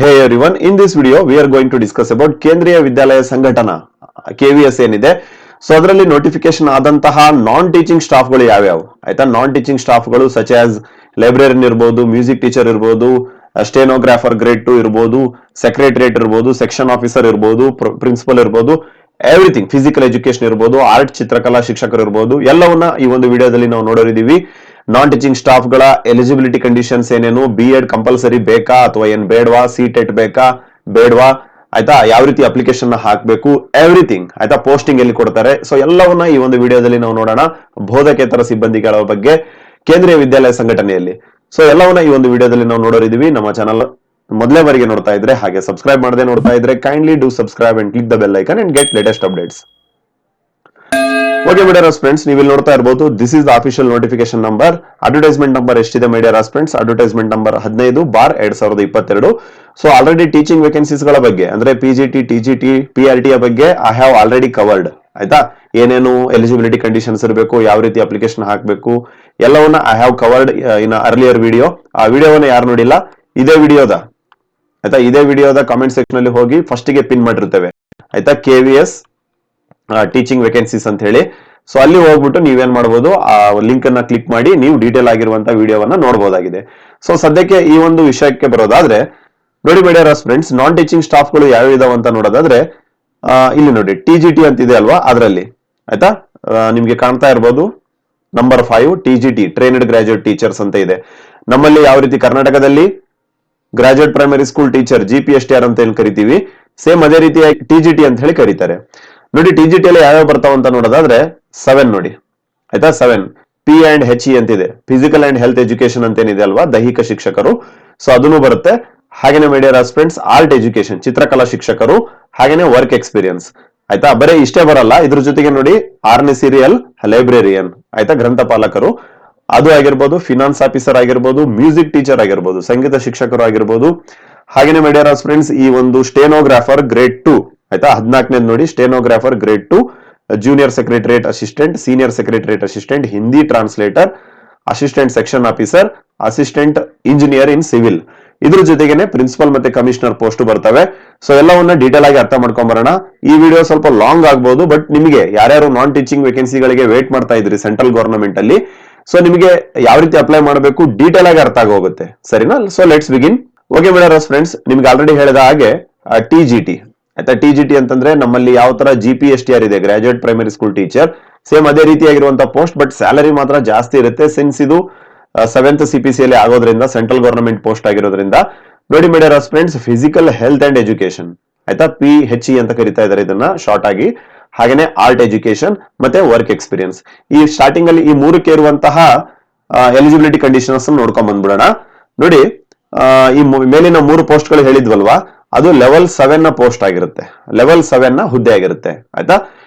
Hey everyone, in this video we are going to discuss about ಕೇಂದ್ರೀಯ ವಿದ್ಯಾಲಯ ಸಂಘಟನಾ KVS ಏನಿದೆ. So ಅದರಲ್ಲಿ notification ಆದಂತಹ ನಾನ್ ಟೀಚಿಂಗ್ ಸ್ಟಾಫ್ ಗಳು ಯಾವ್ಯಾವು ಆಯ್ತಾ. ನಾನ್ ಟೀಚಿಂಗ್ ಸ್ಟಾಫ್ ಗಳು ಸಚ್ ಆಸ್ ಲೈಬ್ರರಿಯನ್ ಇರಬಹುದು, ಮ್ಯೂಸಿಕ್ ಟೀಚರ್ ಇರಬಹುದು, ಸ್ಟೆನೋಗ್ರಾಫರ್ ಗ್ರೇಡ್ 2 ಇರಬಹುದು, ಸೆಕ್ರೆಟರಿಯೇಟ್ ಇರಬಹುದು, ಸೆಕ್ಷನ್ ಆಫೀಸರ್ ಇರಬಹುದು, ಪ್ರಿನ್ಸಿಪಲ್ ಇರಬಹುದು, ಎವ್ರಿಥಿಂಗ್, ಫಿಸಿಕಲ್ ಎಜುಕೇಶನ್ ಇರಬಹುದು, ಆರ್ಟ್ ಚಿತ್ರಕಲಾ ಶಿಕ್ಷಕರು ಇರಬಹುದು, ಎಲ್ಲವನ್ನ ಈ ಒಂದು ವಿಡಿಯೋದಲ್ಲಿ ನಾವು ನೋಡೋರಿದೀವಿ. ನಾನ್ ಟೀಚಿಂಗ್ ಸ್ಟಾಫ್ ಗಳ ಎಲಿಜಿಬಿಲಿಟಿ ಕಂಡೀಷನ್ಸ್ ಏನೇನು, BEd ಕಂಪಲ್ಸರಿ ಬೇಕಾ ಅಥವಾ ಏನ್ ಬೇಡವಾ, CTET ಬೇಕಾ ಬೇಡವಾ ಆಯ್ತಾ, ಯಾವ ರೀತಿ ಅಪ್ಲಿಕೇಶನ್ ಹಾಕಬೇಕು, ಎವ್ರಿಥಿಂಗ್ ಆಯ್ತಾ, ಪೋಸ್ಟಿಂಗ್ ಎಲ್ಲಿ ಕೊಡ್ತಾರೆ, ಸೊ ಎಲ್ಲವನ್ನ ಈ ಒಂದು ವಿಡಿಯೋದಲ್ಲಿ ನಾವು ನೋಡೋಣ. ಬೋಧಕೇತರ ಸಿಬ್ಬಂದಿಗಳ ಬಗ್ಗೆ ಕೇಂದ್ರೀಯ ವಿದ್ಯಾಲಯ ಸಂಘಟನೆಯಲ್ಲಿ ಸೊ ಎಲ್ಲವನ್ನ ಈ ಒಂದು ವಿಡಿಯೋದಲ್ಲಿ ನಾವು ನೋಡೋರಿದೀವಿ. ನಮ್ಮ ಚಾನಲ್ ಮೊದಲೇ ಬಾರಿಗೆ ನೋಡ್ತಾ ಇದ್ರೆ ಹಾಗೆ ಸಬ್ಸ್ಕ್ರೈಬ್ ಮಾಡದೆ ನೋಡ್ತಾ ಇದ್ರೆ kindly do subscribe and click the bell icon and get latest updates. Okay media friends, ನೀವು ಇಲ್ಲಿ ನೋಡ್ತಾ ಇರಬಹುದು, this is the official notification number. Advertisement number ಎಷ್ಟಿದೆ media friends? Advertisement number 15/2022. So already teaching vacancies ಗಳ ಬಗ್ಗೆ ಅಂದ್ರೆ PGT, TGT, PRT ಬಗ್ಗೆ I have already covered ಆಯ್ತಾ. ಏನೇನು ಎಲಿಜಿಬಿಲಿಟಿ ಕಂಡೀಷನ್ಸ್ ಇರಬೇಕು, ಯಾವ ರೀತಿ ಅಪ್ಲಿಕೇಶನ್ ಹಾಕಬೇಕು, ಎಲ್ಲವನ್ನ I have covered in earlier video. ಆ ವಿಡಿಯೋವನ್ನ ಯಾರು ನೋಡಿಲ್ಲ, ಇದೇ ವಿಡಿಯೋದ ಆಯ್ತಾ, ಇದೇ ವಿಡಿಯೋದ ಕಾಮೆಂಟ್ ಸೆಕ್ಷನ್ ಅಲ್ಲಿ ಹೋಗಿ ಫಸ್ಟ್ ಗೆ ಪಿನ್ ಮಾಡಿರ್ತೇವೆ ಆಯ್ತಾ, KVS ಟೀಚಿಂಗ್ ವೇಕೆನ್ಸೀಸ್ ಅಂತ ಹೇಳಿ. ಸೊ ಅಲ್ಲಿ ಹೋಗ್ಬಿಟ್ಟು ನೀವೇನ್ ಮಾಡಬಹುದು, ಆ ಲಿಂಕ್ ಅನ್ನ ಕ್ಲಿಕ್ ಮಾಡಿ ನೀವು ಡೀಟೇಲ್ ಆಗಿರುವಂತಹ ವಿಡಿಯೋವನ್ನ ನೋಡಬಹುದಾಗಿದೆ. ಸೊ ಸದ್ಯಕ್ಕೆ ಈ ಒಂದು ವಿಷಯಕ್ಕೆ ಬರೋದಾದ್ರೆ ನೋಡಿ ಮೀಡಿಯಾ ಫ್ರೆಂಡ್ಸ್, ನಾನ್ ಟೀಚಿಂಗ್ ಸ್ಟಾಫ್ ಗಳು ಯಾವ ಇದಾವ ಅಂತ ನೋಡೋದಾದ್ರೆ ಇಲ್ಲಿ ನೋಡಿ TGT ಅಂತ ಇದೆ ಅಲ್ವಾ, ಅದರಲ್ಲಿ ಆಯ್ತಾ ನಿಮ್ಗೆ ಕಾಣ್ತಾ ಇರಬಹುದು number 5 TGT trained graduate teachers ಅಂತ ಇದೆ. ನಮ್ಮಲ್ಲಿ ಯಾವ ರೀತಿ ಕರ್ನಾಟಕದಲ್ಲಿ graduate primary school teacher GPSTR ಅಂತ ಹೇಳಿ ಕರಿತೀವಿ, ಸೇಮ್ ಅದೇ ರೀತಿಯಾಗಿ TGT ಅಂತ ಹೇಳಿ ಕರೀತಾರೆ. ನೋಡಿ TGT ಅಲ್ಲಿ ಯಾವ್ಯಾವ ಬರ್ತಾವ ಅಂತ ನೋಡೋದಾದ್ರೆ 7 ನೋಡಿ ಆಯ್ತಾ, 7 P and HE ಅಂತಿದೆ, ಫಿಸಿಕಲ್ ಅಂಡ್ ಹೆಲ್ತ್ ಎಜುಕೇಶನ್ ಅಂತ ಏನಿದೆ ಅಲ್ವಾ, ದೈಹಿಕ ಶಿಕ್ಷಕರು, ಸೊ ಅದನ್ನು ಬರುತ್ತೆ. ಹಾಗೇನೆ ಮೀಡಿಯಾ ಫ್ರೆಂಡ್ಸ್ ಆರ್ಟ್ ಎಜುಕೇಶನ್ ಚಿತ್ರಕಲಾ ಶಿಕ್ಷಕರು, ಹಾಗೇನೆ ವರ್ಕ್ ಎಕ್ಸ್ಪೀರಿಯನ್ಸ್ ಆಯ್ತಾ. ಬರೀ ಇಷ್ಟೇ ಬರಲ್ಲ, ಇದ್ರ ಜೊತೆಗೆ ನೋಡಿ 6ನೇ ಸೀರಿಯಲ್ ಲೈಬ್ರರಿಯನ್ ಆಯ್ತಾ, ಗ್ರಂಥಪಾಲಕರು ಅದು ಆಗಿರ್ಬೋದು, ಫಿನಾನ್ಸ್ ಆಫೀಸರ್ ಆಗಿರ್ಬೋದು, ಮ್ಯೂಸಿಕ್ ಟೀಚರ್ ಆಗಿರ್ಬೋದು, ಸಂಗೀತ ಶಿಕ್ಷಕರು ಆಗಿರ್ಬೋದು. ಹಾಗೇನೆ ಮೀಡಿಯಾ ಫ್ರೆಂಡ್ಸ್ ಈ ಒಂದು ಸ್ಟೆನೋಗ್ರಾಫರ್ ಗ್ರೇಡ್ 2 ಆಯ್ತಾ, 14ನೇದು ನೋಡಿ, stenographer grade 2, junior secretariat assistant, senior secretariat assistant, Hindi translator, assistant section officer, assistant engineer ಇನ್ ಸಿವಿಲ್. ಇದ್ರ ಜೊತೆಗೇನೆ ಪ್ರಿನ್ಸಿಪಲ್ ಮತ್ತೆ ಕಮಿಷನರ್ ಪೋಸ್ಟ್ ಬರ್ತವೆ. ಸೊ ಎಲ್ಲವನ್ನ ಡೀಟೇಲ್ ಆಗಿ ಅರ್ಥ ಮಾಡ್ಕೊಂಬರೋಣ. ಈ ವಿಡಿಯೋ ಸ್ವಲ್ಪ ಲಾಂಗ್ ಆಗ್ಬಹುದು, ಬಟ್ ನಿಮಗೆ ಯಾರ್ಯಾರು ನಾನ್ ಟೀಚಿಂಗ್ ವೇಕೆನ್ಸಿಗಳಿಗೆ ವೇಟ್ ಮಾಡ್ತಾ ಇದ್ರಿ ಸೆಂಟ್ರಲ್ ಗವರ್ನಮೆಂಟ್ ಅಲ್ಲಿ, ಸೊ ನಿಮಗೆ ಯಾವ ರೀತಿ ಅಪ್ಲೈ ಮಾಡಬೇಕು ಡೀಟೇಲ್ ಆಗಿ ಅರ್ಥ ಆಗೋಗುತ್ತೆ, ಸರಿನಾ? So let's begin. Okay media friends, ನಿಮ್ಗೆ ಆಲ್ರೆಡಿ ಹೇಳಿದ ಹಾಗೆ TGT ಆಯ್ತಾ, TGT ಅಂತಂದ್ರೆ ನಮ್ಮಲ್ಲಿ ಯಾವ ತರ GPSTR ಇದೆ, graduate primary school teacher, same ಅದೇ ರೀತಿಯಾಗಿರುವಂತಹ ಪೋಸ್ಟ್, ಬಟ್ ಸ್ಯಾಲರಿ ಮಾತ್ರ ಜಾಸ್ತಿ ಇರುತ್ತೆ ಸಿನ್ಸ್ ಇದು 7th CPC ಅಲ್ಲಿ ಆಗೋದ್ರಿಂದ, ಸೆಂಟ್ರಲ್ ಗವರ್ನಮೆಂಟ್ ಪೋಸ್ಟ್ ಆಗಿರೋದ್ರಿಂದ. ನೋಡಿ media friends, physical health and education ಆಯ್ತಾ, PHE ಅಂತ ಕರಿತಾ ಇದ್ದಾರೆ ಇದನ್ನ ಶಾರ್ಟ್ ಆಗಿ. ಹಾಗೇನೆ ಆರ್ಟ್ ಎಜುಕೇಶನ್ ಮತ್ತೆ ವರ್ಕ್ ಎಕ್ಸ್ಪೀರಿಯನ್ಸ್. ಈ ಸ್ಟಾರ್ಟಿಂಗ್ ಅಲ್ಲಿ ಈ ಮೂರಕ್ಕೆ ಇರುವಂತಹ ಎಲಿಜಿಬಿಲಿಟಿ ಕಂಡೀಷನ್ಸ್ ನೋಡ್ಕೊಂಡ್ ಬಂದ್ಬಿಡೋಣ. ನೋಡಿ ಈ ಮೇಲಿನ 3 ಪೋಸ್ಟ್ ಗಳು ಹೇಳಿದ್ವಲ್ವಾ, ಅದು ಲೆವೆಲ್ 7 ನ ಪೋಸ್ಟ್ ಆಗಿರುತ್ತೆ, ಲೆವೆಲ್ 7 ನ ಹುದ್ದೆ ಆಗಿರುತ್ತೆ ಆಯ್ತಾ.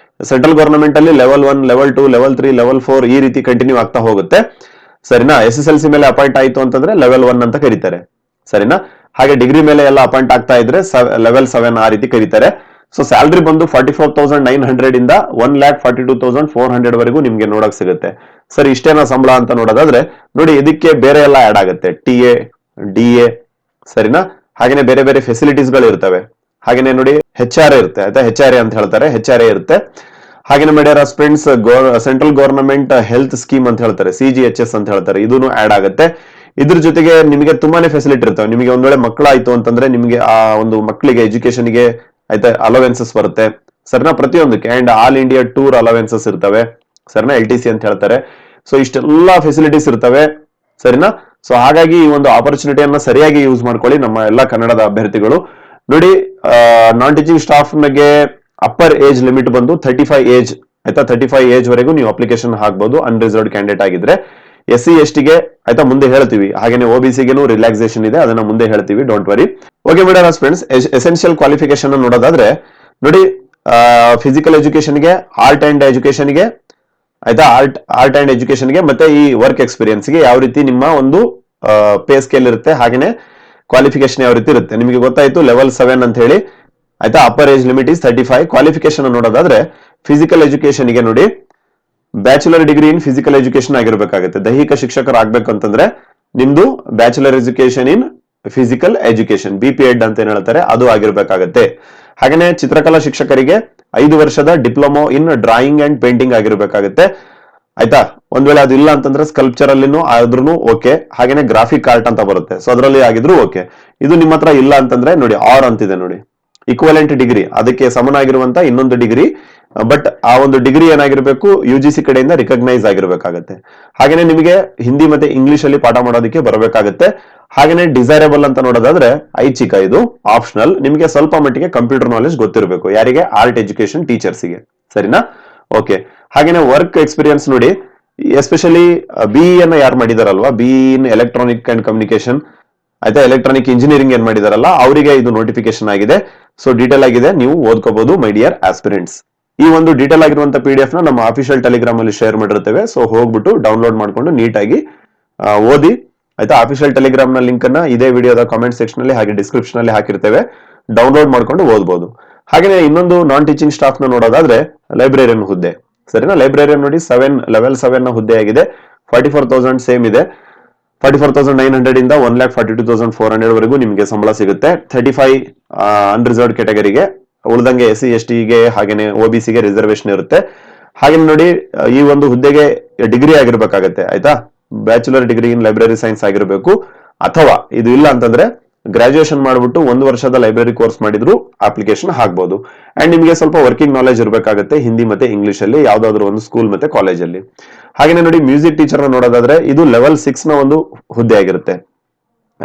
ಸೆಂಟ್ರಲ್ ಗವರ್ನಮೆಂಟ್ ಅಲ್ಲಿ ಲೆವೆಲ್ 1, ಲೆವೆಲ್ 2, ಲೆವೆಲ್ 3, ಲೆವೆಲ್ 4 ಈ ರೀತಿ ಕಂಟಿನ್ಯೂ ಆಗ್ತಾ ಹೋಗುತ್ತೆ, ಸರಿನಾ. SSLC ಮೇಲೆ ಅಪಾಯಿಂಟ್ ಆಯ್ತು ಅಂತಂದ್ರೆ ಲೆವೆಲ್ 1 ಅಂತ ಕರೀತಾರೆ, ಸರಿನಾ. ಹಾಗೆ ಡಿಗ್ರಿ ಮೇಲೆ ಎಲ್ಲ ಅಪಾಯಿಂಟ್ ಆಗ್ತಾ ಇದ್ರೆ ಲೆವೆಲ್ 7 ಆ ರೀತಿ ಕರೀತಾರೆ. ಸೊ ಸ್ಯಾಲರಿ ಬಂದು 44,900 ಇಂದ 1,42,400 ವರೆಗೂ ನಿಮ್ಗೆ ನೋಡಕ್ ಸಿಗುತ್ತೆ. ಸರಿ, ಇಷ್ಟೇನಾ ಸಂಬಳ ಅಂತ ನೋಡೋದಾದ್ರೆ ನೋಡಿ, ಇದಕ್ಕೆ ಬೇರೆ ಎಲ್ಲ ಆಡ್ ಆಗುತ್ತೆ, TA, DA, ಸರಿನಾ. ಹಾಗೇನೆ ಬೇರೆ ಬೇರೆ ಫೆಸಿಲಿಟೀಸ್ ಗಳು ಇರ್ತವೆ. ಹಾಗೇನೆ ನೋಡಿ HRA ಇರುತ್ತೆ ಆಯ್ತಾ, HRA ಅಂತ ಹೇಳ್ತಾರೆ, HRA ಇರುತ್ತೆ. ಹಾಗೇನೆ media friends central government health scheme ಅಂತ ಹೇಳ್ತಾರೆ, CGHS ಅಂತ ಹೇಳ್ತಾರೆ, ಇದನ್ನು ಆಡ್ ಆಗುತ್ತೆ. ಇದ್ರ ಜೊತೆಗೆ ನಿಮಗೆ ತುಂಬಾನೇ ಫೆಸಿಲಿಟಿ ಇರ್ತವೆ. ನಿಮಗೆ ಒಂದ್ ವೇಳೆ ಮಕ್ಕಳಾಯ್ತು ಅಂತಂದ್ರೆ ನಿಮಗೆ ಆ ಒಂದು ಮಕ್ಕಳಿಗೆ ಎಜುಕೇಶನ್ಗೆ ಆಯ್ತಾ ಅಲವೆನ್ಸಸ್ ಬರುತ್ತೆ, ಸರಿನಾ, ಪ್ರತಿಯೊಂದಕ್ಕೆ. And all India tour allowances ಇರ್ತವೆ, ಸರಿನಾ, LTC ಅಂತ ಹೇಳ್ತಾರೆ. ಸೊ ಇಷ್ಟೆಲ್ಲಾ ಫೆಸಿಲಿಟೀಸ್ ಇರ್ತವೆ, ಸರಿನಾ. ಸೊ ಹಾಗಾಗಿ ಈ ಒಂದು ಆಪರ್ಚುನಿಟಿಯನ್ನ ಸರಿಯಾಗಿ ಯೂಸ್ ಮಾಡ್ಕೊಳ್ಳಿ ನಮ್ಮ ಎಲ್ಲಾ ಕನ್ನಡದ ಅಭ್ಯರ್ಥಿಗಳು. ನೋಡಿ ನಾನ್ ಟೀಚಿಂಗ್ ಸ್ಟಾಫ್ ಗೆ ಅಪ್ಪರ್ ಏಜ್ ಲಿಮಿಟ್ ಬಂದು 35 ಏಜ್ ಆಯ್ತಾ, 35 ಏಜ್ ವರೆಗೂ ನೀವು ಅಪ್ಲಿಕೇಶನ್ ಹಾಕಬಹುದು ಅನ್ರಿಸರ್ವ್ಡ್ ಕ್ಯಾಂಡಿಡೇಟ್ ಆಗಿದ್ರೆ. SC ST ಗೆ ಆಯ್ತಾ ಮುಂದೆ ಹೇಳ್ತೀವಿ, ಹಾಗೇನೆ OBC ಗೆನೂ ರಿಲ್ಯಾಕ್ಸೇಷನ್ ಇದೆ, ಅದನ್ನ ಮುಂದೆ ಹೇಳ್ತೀವಿ, don't worry. Okay media friends, essential qualification ನೋಡೋದಾದ್ರೆ ನೋಡಿ, ಫಿಸಿಕಲ್ ಎಜುಕೇಶನ್ ಗೆ, ಆರ್ಟ್ ಅಂಡ್ ಎಜುಕೇಶನ್ ಗೆ ಆಯ್ತಾ, ಆರ್ಟ್ ಅಂಡ್ ಎಜುಕೇಶನ್ ಗೆ ಮತ್ತೆ ಈ ವರ್ಕ್ ಎಕ್ಸ್ಪೀರಿಯನ್ಸ್ ಗೆ ಯಾವ ರೀತಿ ನಿಮ್ಮ ಒಂದು ಪೇ ಸ್ಕೇಲ್ ಇರುತ್ತೆ, ಹಾಗೇನೆ ಕ್ವಾಲಿಫಿಕೇಶನ್ ಯಾವ ರೀತಿ ಇರುತ್ತೆ ನಿಮಗೆ ಗೊತ್ತಾಯ್ತು. ಲೆವೆಲ್ 7 ಅಂತ ಹೇಳಿ ಆಯ್ತಾ, upper age limit is 35. Qualification ನೋಡೋದಾದ್ರೆ ಫಿಸಿಕಲ್ ಎಜುಕೇಶನ್ ಗೆ ನೋಡಿ, bachelor degree in physical education ಆಗಿರ್ಬೇಕಾಗುತ್ತೆ. ದೈಹಿಕ ಶಿಕ್ಷಕರು ಆಗ್ಬೇಕು ಅಂತಂದ್ರೆ ನಿಮ್ದು bachelor education in physical education BPEd ಅಂತ ಏನ್ ಹೇಳ್ತಾರೆ ಅದು ಆಗಿರ್ಬೇಕಾಗತ್ತೆ. ಹಾಗೇನೆ ಚಿತ್ರಕಲಾ ಶಿಕ್ಷಕರಿಗೆ 5 ವರ್ಷದ diploma in drawing and painting ಆಗಿರ್ಬೇಕಾಗತ್ತೆ. ಆಯ್ತಾ, ಒಂದ್ ವೇಳೆ ಅದು ಇಲ್ಲ ಅಂತಂದ್ರೆ ಸ್ಕಲ್ಪ್ಚರ್ ಅಲ್ಲಿನೂ ಆದ್ರೂ ಓಕೆ. ಹಾಗೇನೆ ಗ್ರಾಫಿಕ್ ಆರ್ಟ್ ಅಂತ ಬರುತ್ತೆ, ಸೊ ಅದರಲ್ಲಿ ಆಗಿದ್ರು ಓಕೆ. ಇದು ನಿಮ್ಮ ಹತ್ರ ಇಲ್ಲ ಅಂತಂದ್ರೆ ನೋಡಿ ಆರ್ ಅಂತಿದೆ ನೋಡಿ, ಇಕ್ವಲೆಂಟ್ ಡಿಗ್ರಿ, ಅದಕ್ಕೆ ಸಮನಾಗಿರುವಂತ ಇನ್ನೊಂದು ಡಿಗ್ರಿ, ಬಟ್ ಆ ಒಂದು ಡಿಗ್ರಿ ಏನಾಗಿರ್ಬೇಕು UGC ಕಡೆಯಿಂದ ರಿಕಗ್ನೈಸ್ ಆಗಿರ್ಬೇಕಾಗತ್ತೆ. ಹಾಗೇನೆ ನಿಮಗೆ ಹಿಂದಿ ಮತ್ತೆ ಇಂಗ್ಲಿಷ್ ಅಲ್ಲಿ ಪಾಠ ಮಾಡೋದಕ್ಕೆ ಬರಬೇಕಾಗತ್ತೆ. ಹಾಗೇನೆ ಡಿಸೈರೇಬಲ್ ಅಂತ ನೋಡೋದಾದ್ರೆ ಐಚ್ಛಿಕ, ಇದು ಆಪ್ಷನಲ್. ನಿಮಗೆ ಸ್ವಲ್ಪ ಮಟ್ಟಿಗೆ ಕಂಪ್ಯೂಟರ್ ನಾಲೆಜ್ ಗೊತ್ತಿರಬೇಕು, ಯಾರಿಗೆ ಆರ್ಟ್ ಎಜುಕೇಶನ್ ಟೀಚರ್ಸ್ಗೆ, ಸರಿನಾ? ಓಕೆ. ಹಾಗೇನೆ ವರ್ಕ್ ಎಕ್ಸ್ಪೀರಿಯನ್ಸ್ ನೋಡಿ, ಎಸ್ಪೆಷಲಿ BE ಅನ್ನ ಯಾರು ಮಾಡಿದಾರಲ್ವಾ, BE in electronic and communication, ಆಯ್ತಾ, ಎಲೆಕ್ಟ್ರಾನಿಕ್ ಇಂಜಿನಿಯರಿಂಗ್ ಏನ್ ಮಾಡಿದಾರಲ್ಲ ಅವರಿಗೆ ಇದು ನೋಟಿಫಿಕೇಶನ್ ಆಗಿದೆ. ಸೊ ಡೀಟೇಲ್ ಆಗಿದೆ, ನೀವು ಓದ್ಕೋಬಹುದು ಮೈ ಡಿಯರ್ ಆಸ್ಪಿರೆಂಟ್ಸ್. ಈ ಒಂದು ಡೀಟೇಲ್ ಆಗಿರುವಂತ PDF ನ ನಮ್ಮ ಅಫಿಷಿಯಲ್ ಟೆಲಿಗ್ರಾಮ್ ಅಲ್ಲಿ ಶೇರ್ ಮಾಡಿರ್ತೇವೆ. ಸೊ ಹೋಗ್ಬಿಟ್ಟು ಡೌನ್ಲೋಡ್ ಮಾಡ್ಕೊಂಡು ನೀಟಾಗಿ ಓದಿ, ಆಯ್ತಾ. ಅಫಿಷಿಯಲ್ ಟೆಲಿಗ್ರಾಮ್ ನ ಲಿಂಕ್ ಅನ್ನ ಇದೇ ವಿಡಿಯೋದ ಕಾಮೆಂಟ್ ಸೆಕ್ಷನ್ ಅಲ್ಲಿ ಹಾಗೆ ಡಿಸ್ಕ್ರಿಪ್ಷನ್ ಅಲ್ಲಿ ಹಾಕಿರ್ತೇವೆ, ಡೌನ್ಲೋಡ್ ಮಾಡ್ಕೊಂಡು ಓದಬಹುದು. ಹಾಗೆ ಇನ್ನೊಂದು ನಾನ್ ಟೀಚಿಂಗ್ ಸ್ಟಾಫ್ ನ ನೋಡೋದಾದ್ರೆ ಲೈಬ್ರರಿಯನ್ ಹುದ್ದೆ, ಸರಿನಾ? ಲೈಬ್ರರಿಯನ್ ನೋಡಿ ಲೆವೆಲ್ 7 ನ ಹುದ್ದೆ ಆಗಿದೆ. 44,000 ಸೇಮ್ ಇದೆ. 44,900 ಇಂದ 1,42,400 ವರೆಗೂ ನಿಮಗೆ ಸಂಬಳ ಸಿಗುತ್ತೆ. 35 ಅನ್ರಿಸರ್ವ್ಡ್ ಕ್ಯಾಟಗರಿಗೆ, ಉಳಿದಂಗೆ SC ST ಗೆ ಹಾಗೇನೆ OBC ಗೆ ರಿಸರ್ವೇಶನ್ ಇರುತ್ತೆ. ಹಾಗೆ ನೋಡಿ ಈ ಒಂದು ಹುದ್ದೆಗೆ ಡಿಗ್ರಿ ಆಗಿರ್ಬೇಕಾಗತ್ತೆ, ಆಯ್ತಾ. ಬ್ಯಾಚುಲರ್ ಡಿಗ್ರಿ ಇನ್ ಲೈಬ್ರರಿ ಸೈನ್ಸ್ ಆಗಿರಬೇಕು, ಅಥವಾ ಇದು ಇಲ್ಲ ಅಂತಂದ್ರೆ ಗ್ರಾಜುಯೇಷನ್ ಮಾಡ್ಬಿಟ್ಟು 1 ವರ್ಷದ ಲೈಬ್ರರಿ ಕೋರ್ಸ್ ಮಾಡಿದ್ರು ಅಪ್ಲಿಕೇಶನ್ ಹಾಕ್ಬಹುದು. ಅಂಡ್ ನಿಮಗೆ ಸ್ವಲ್ಪ ವರ್ಕಿಂಗ್ ನಾಲೆಜ್ ಇರಬೇಕಾಗುತ್ತೆ ಹಿಂದಿ ಮತ್ತೆ ಇಂಗ್ಲಿಷ್ ಅಲ್ಲಿ, ಯಾವ್ದಾದ್ರು ಒಂದು ಸ್ಕೂಲ್ ಮತ್ತೆ ಕಾಲೇಜ್ ಅಲ್ಲಿ. ಹಾಗೆ ನೋಡಿ ಮ್ಯೂಸಿಕ್ ಟೀಚರ್ ನೋಡೋದಾದ್ರೆ ಇದು ಲೆವೆಲ್ 6 ನ ಒಂದು ಹುದ್ದೆ ಆಗಿರುತ್ತೆ.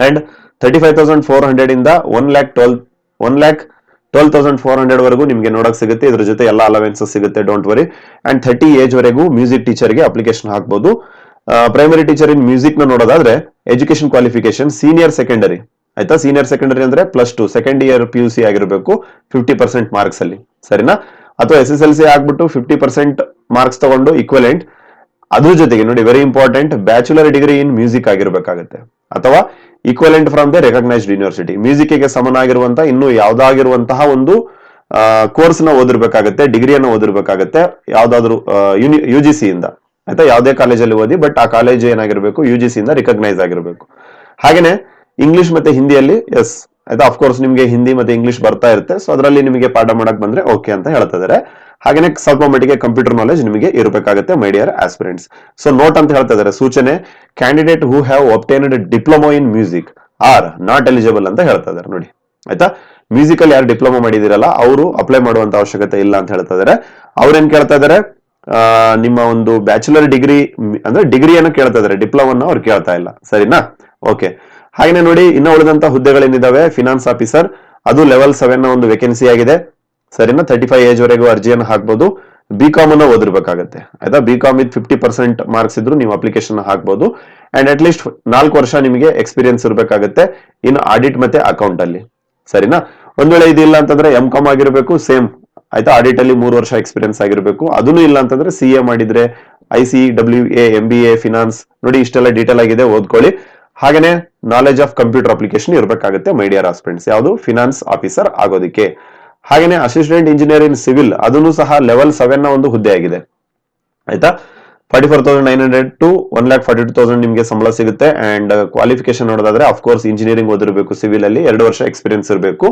ಅಂಡ್ 35,400 ಇಂದ 1,12,400 ವರೆಗೂ ನಿಮಗೆ ನೋಡಕ್ ಸಿಗುತ್ತೆ. ಇದ್ರ ಜೊತೆ ಎಲ್ಲ ಅಲವೆನ್ಸಸ್ ಸಿಗುತ್ತೆ, ಡೋಂಟ್ ವರಿ. ಅಂಡ್ 30 ಏಜ್ ವರೆಗೂ ಮ್ಯೂಸಿಕ್ ಟೀಚರ್ಗೆ ಅಪ್ಲಿಕೇಶನ್ ಹಾಕಬಹುದು. ಪ್ರೈಮರಿ ಟೀಚರ್ ಇನ್ ಮ್ಯೂಸಿಕ್ ನ ನೋಡೋದಾದ್ರೆ ಎಜುಕೇಶನ್ ಕ್ವಾಲಿಫಿಕೇಶನ್ ಸೀನಿಯರ್ ಸೆಕೆಂಡರಿ, ಆಯ್ತಾ. ಸೀನಿಯರ್ ಸೆಕೆಂಡರಿ ಅಂದ್ರೆ +2 ಸೆಕೆಂಡ್ ಇಯರ್ PUC ಆಗಿರಬೇಕು 50% ಮಾರ್ಕ್ಸ್ ಅಲ್ಲಿ, ಸರಿನಾ? ಅಥವಾ SSLC ಆಗ್ಬಿಟ್ಟು 50% ಮಾರ್ಕ್ಸ್ ತಗೊಂಡು ಇಕ್ವಲೆಂಟ್, ಅದ್ರ ಜೊತೆಗೆ ನೋಡಿ very important, bachelor degree in music ಆಗಿರ್ಬೇಕಾಗುತ್ತೆ, ಅಥವಾ equivalent from the recognised university. Music ಗೆ ಸಮನಾಗಿರುವಂತಹ ಇನ್ನು ಯಾವ್ದಾಗಿರುವಂತಹ ಒಂದು ಕೋರ್ಸ್ ನ ಓದಿರ್ಬೇಕಾಗತ್ತೆ, ಡಿಗ್ರಿಯನ್ನು ಓದಿರ್ಬೇಕಾಗತ್ತೆ, ಯಾವ್ದಾದ್ರು UGC ಇಂದ, ಆಯ್ತಾ. ಯಾವುದೇ ಕಾಲೇಜಲ್ಲಿ ಓದಿ, ಬಟ್ ಆ ಕಾಲೇಜ್ ಏನಾಗಿರ್ಬೇಕು UGC ಇಂದ ರಿಕಗ್ನೈಸ್ ಆಗಿರ್ಬೇಕು. ಹಾಗೇನೆ ಇಂಗ್ಲಿಷ್ ಮತ್ತೆ ಹಿಂದಿಯಲ್ಲಿ ಎಸ್, ಆಯ್ತಾ. ಅಫ್ಕೋರ್ಸ್ ನಿಮ್ಗೆ ಹಿಂದಿ ಮತ್ತೆ ಇಂಗ್ಲಿಷ್ ಬರ್ತಾ ಇರುತ್ತೆ, ಸೊ ಅದರಲ್ಲಿ ನಿಮಗೆ ಪಾಠ ಮಾಡಕ್ ಬಂದ್ರೆ ಓಕೆ ಅಂತ ಹೇಳ್ತಾ ಇದಾರೆ. ಹಾಗೇನೆ ಸ್ವಲ್ಪ ಮಟ್ಟಿಗೆ ಕಂಪ್ಯೂಟರ್ ನಾಲೆಜ್ ನಿಮಗೆ ಇರಬೇಕಾಗುತ್ತೆ my dear aspirants. So note ಅಂತ ಹೇಳ್ತಾ ಇದಾರೆ, ಸೂಚನೆ: candidate who have obtained diploma in music are not eligible ಅಂತ ಹೇಳ್ತಾ ಇದಾರೆ ನೋಡಿ, ಆಯ್ತಾ. ಮ್ಯೂಸಿಕ್ ಅಲ್ಲಿ ಯಾರು ಡಿಪ್ಲೊಮಾ ಮಾಡಿದಿರಲ್ಲ ಅವರು ಅಪ್ಲೈ ಮಾಡುವಂತ ಅವಶ್ಯಕತೆ ಇಲ್ಲ ಅಂತ ಹೇಳ್ತಾ ಇದಾರೆ. ಅವ್ರೇನ್ ಕೇಳ್ತಾ ಇದಾರೆ, ನಿಮ್ಮ ಒಂದು ಬ್ಯಾಚುಲರ್ ಡಿಗ್ರಿ ಅಂದ್ರೆ ಡಿಗ್ರಿಯನ್ನು ಕೇಳ್ತಾ ಇದಾರೆ, ಡಿಪ್ಲೊಮಾ ಅವ್ರು ಕೇಳ್ತಾ ಇಲ್ಲ, ಸರಿನಾ? ಓಕೆ. ಹಾಗೆ ನೋಡಿ ಇನ್ನ ಉಳಿದಂತ ಹುದ್ದೆಗಳೇನಿದಾವೆ, ಫಿನಾನ್ಸ್ ಆಫೀಸರ್, ಅದು ಲೆವೆಲ್ 7 ನ ಒಂದು ವೇಕೆನ್ಸಿ ಆಗಿದೆ, ಸರಿನಾ? 35 ಏಜ್ ವರೆಗೂ ಅರ್ಜಿಯನ್ನು ಹಾಕ್ಬಹುದು. BCom ಅನ್ನ ಓದಿರ್ಬೇಕಾಗತ್ತೆ, ಆಯ್ತಾ. BCom ವಿತ್ 50% ಮಾರ್ಕ್ಸ್ ಇದ್ರು ನೀವು ಅಪ್ಲಿಕೇಶನ್ ಹಾಕ್ಬಹುದು. ಅಂಡ್ ಅಟ್ ಲೀಸ್ಟ್ 4 ವರ್ಷ ನಿಮಗೆ ಎಕ್ಸ್ಪೀರಿಯನ್ಸ್ ಇರಬೇಕಾಗತ್ತೆ ಇನ್ ಆಡಿಟ್ ಮತ್ತೆ ಅಕೌಂಟ್ ಅಲ್ಲಿ, ಸರಿನಾ? ಒಂದ್ ವೇಳೆ ಇದಿಲ್ಲ ಅಂತಂದ್ರೆ MCom ಆಗಿರ್ಬೇಕು, ಸೇಮ್, ಆಯ್ತಾ. ಆಡಿಟ್ ಅಲ್ಲಿ 3 ವರ್ಷ ಎಕ್ಸ್ಪೀರಿಯನ್ಸ್ ಆಗಿರ್ಬೇಕು. ಅದನ್ನು ಇಲ್ಲ ಅಂತಂದ್ರೆ CA ಮಾಡಿದ್ರೆ, ICWA, MBA, ಫಿನಾನ್ಸ್, ನೋಡಿ ಇಷ್ಟೆಲ್ಲ ಡೀಟೇಲ್ ಆಗಿದೆ, ಓದ್ಕೊಳ್ಳಿ. ಹಾಗೇನೆ ನಾಲೆಜ್ ಆಫ್ ಕಂಪ್ಯೂಟರ್ ಅಪ್ಲಿಕೇಶನ್ ಇರಬೇಕಾಗುತ್ತೆ ಮೈ ಡಿಯರ್ ಆಸ್ಪಿರೆಂಟ್ಸ್, ಯಾವುದು ಫಿನಾನ್ಸ್ ಆಫೀಸರ್ ಆಗೋದಕ್ಕೆ. ಹಾಗೇನೆ ಅಸಿಸ್ಟೆಂಟ್ ಇಂಜಿನಿಯರ್ ಇನ್ ಸಿವಿಲ್, ಅದನ್ನು ಸಹ ಲೆವೆಲ್ 7 ನ ಒಂದು ಹುದ್ದೆ ಆಗಿದೆ, ಆಯ್ತಾ. 44,900 to 1,42,000 ನಿಮಗೆ ಸಂಬಳ ಸಿಗುತ್ತೆ. ಅಂಡ್ ಕ್ವಾಲಿಫಿಕೇಶನ್ ನೋಡೋದಾದ್ರೆ ಅಫ್ಕೋರ್ಸ್ ಇಂಜಿನಿಯರಿಂಗ್ ಓದಿರಬೇಕು, ಸಿವಿಲ್ ಅಲ್ಲಿ 2 ವರ್ಷ ಎಕ್ಸ್ಪೀರಿಯನ್ಸ್ ಇರಬೇಕು,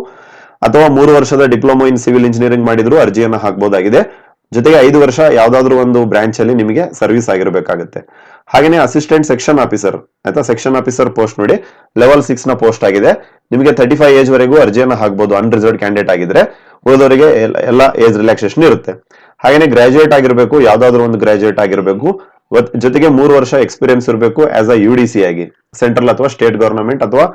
ಅಥವಾ 3 ವರ್ಷದ ಡಿಪ್ಲೊಮಾ ಇನ್ ಸಿವಿಲ್ ಇಂಜಿನಿಯರಿಂಗ್ ಮಾಡಿದ್ರು ಅರ್ಜಿಯನ್ನು ಹಾಕಬಹುದಾಗಿದೆ. ಜೊತೆಗೆ 5 ವರ್ಷ ಯಾವ್ದಾದ್ರು ಒಂದು ಬ್ರಾಂಚ್ ಅಲ್ಲಿ ನಿಮಗೆ ಸರ್ವಿಸ್ ಆಗಿರಬೇಕಾಗುತ್ತೆ. ಹಾಗೇನೆ ಅಸಿಸ್ಟೆಂಟ್ ಸೆಕ್ಷನ್ ಆಫೀಸರ್, ಆಯ್ತಾ. ಸೆಕ್ಷನ್ ಆಫೀಸರ್ ಪೋಸ್ಟ್ ನೋಡಿ ಲೆವೆಲ್ 6 ನ ಪೋಸ್ಟ್ ಆಗಿದೆ. ನಿಮಗೆ 35 ಏಜ್ ವರೆಗೂ ಅರ್ಜಿಯನ್ನು ಹಾಕಬಹುದು ಅನ್ರಿಸರ್ವ್ಡ್ ಕ್ಯಾಂಡಿಡೇಟ್ ಆಗಿದ್ರೆ. ಉಳಿದವರಿಗೆ ಎಲ್ಲ ಏಜ್ ರಿಲ್ಯಾಕ್ಸೇಷನ್ ಇರುತ್ತೆ. ಹಾಗೇನೆ ಗ್ರಾಜುಯೇಟ್ ಆಗಿರಬೇಕು, ಯಾವ್ದಾದ್ರು ಒಂದು ಗ್ರಾಜುಯೇಟ್ ಆಗಿರಬೇಕು, ಜೊತೆಗೆ 3 ವರ್ಷ ಎಕ್ಸ್ಪೀರಿಯನ್ಸ್ ಇರಬೇಕು ಆಸ್ ಅ UDC ಆಗಿ, ಸೆಂಟ್ರಲ್ ಅಥವಾ ಸ್ಟೇಟ್ ಗವರ್ನಮೆಂಟ್ ಅಥವಾ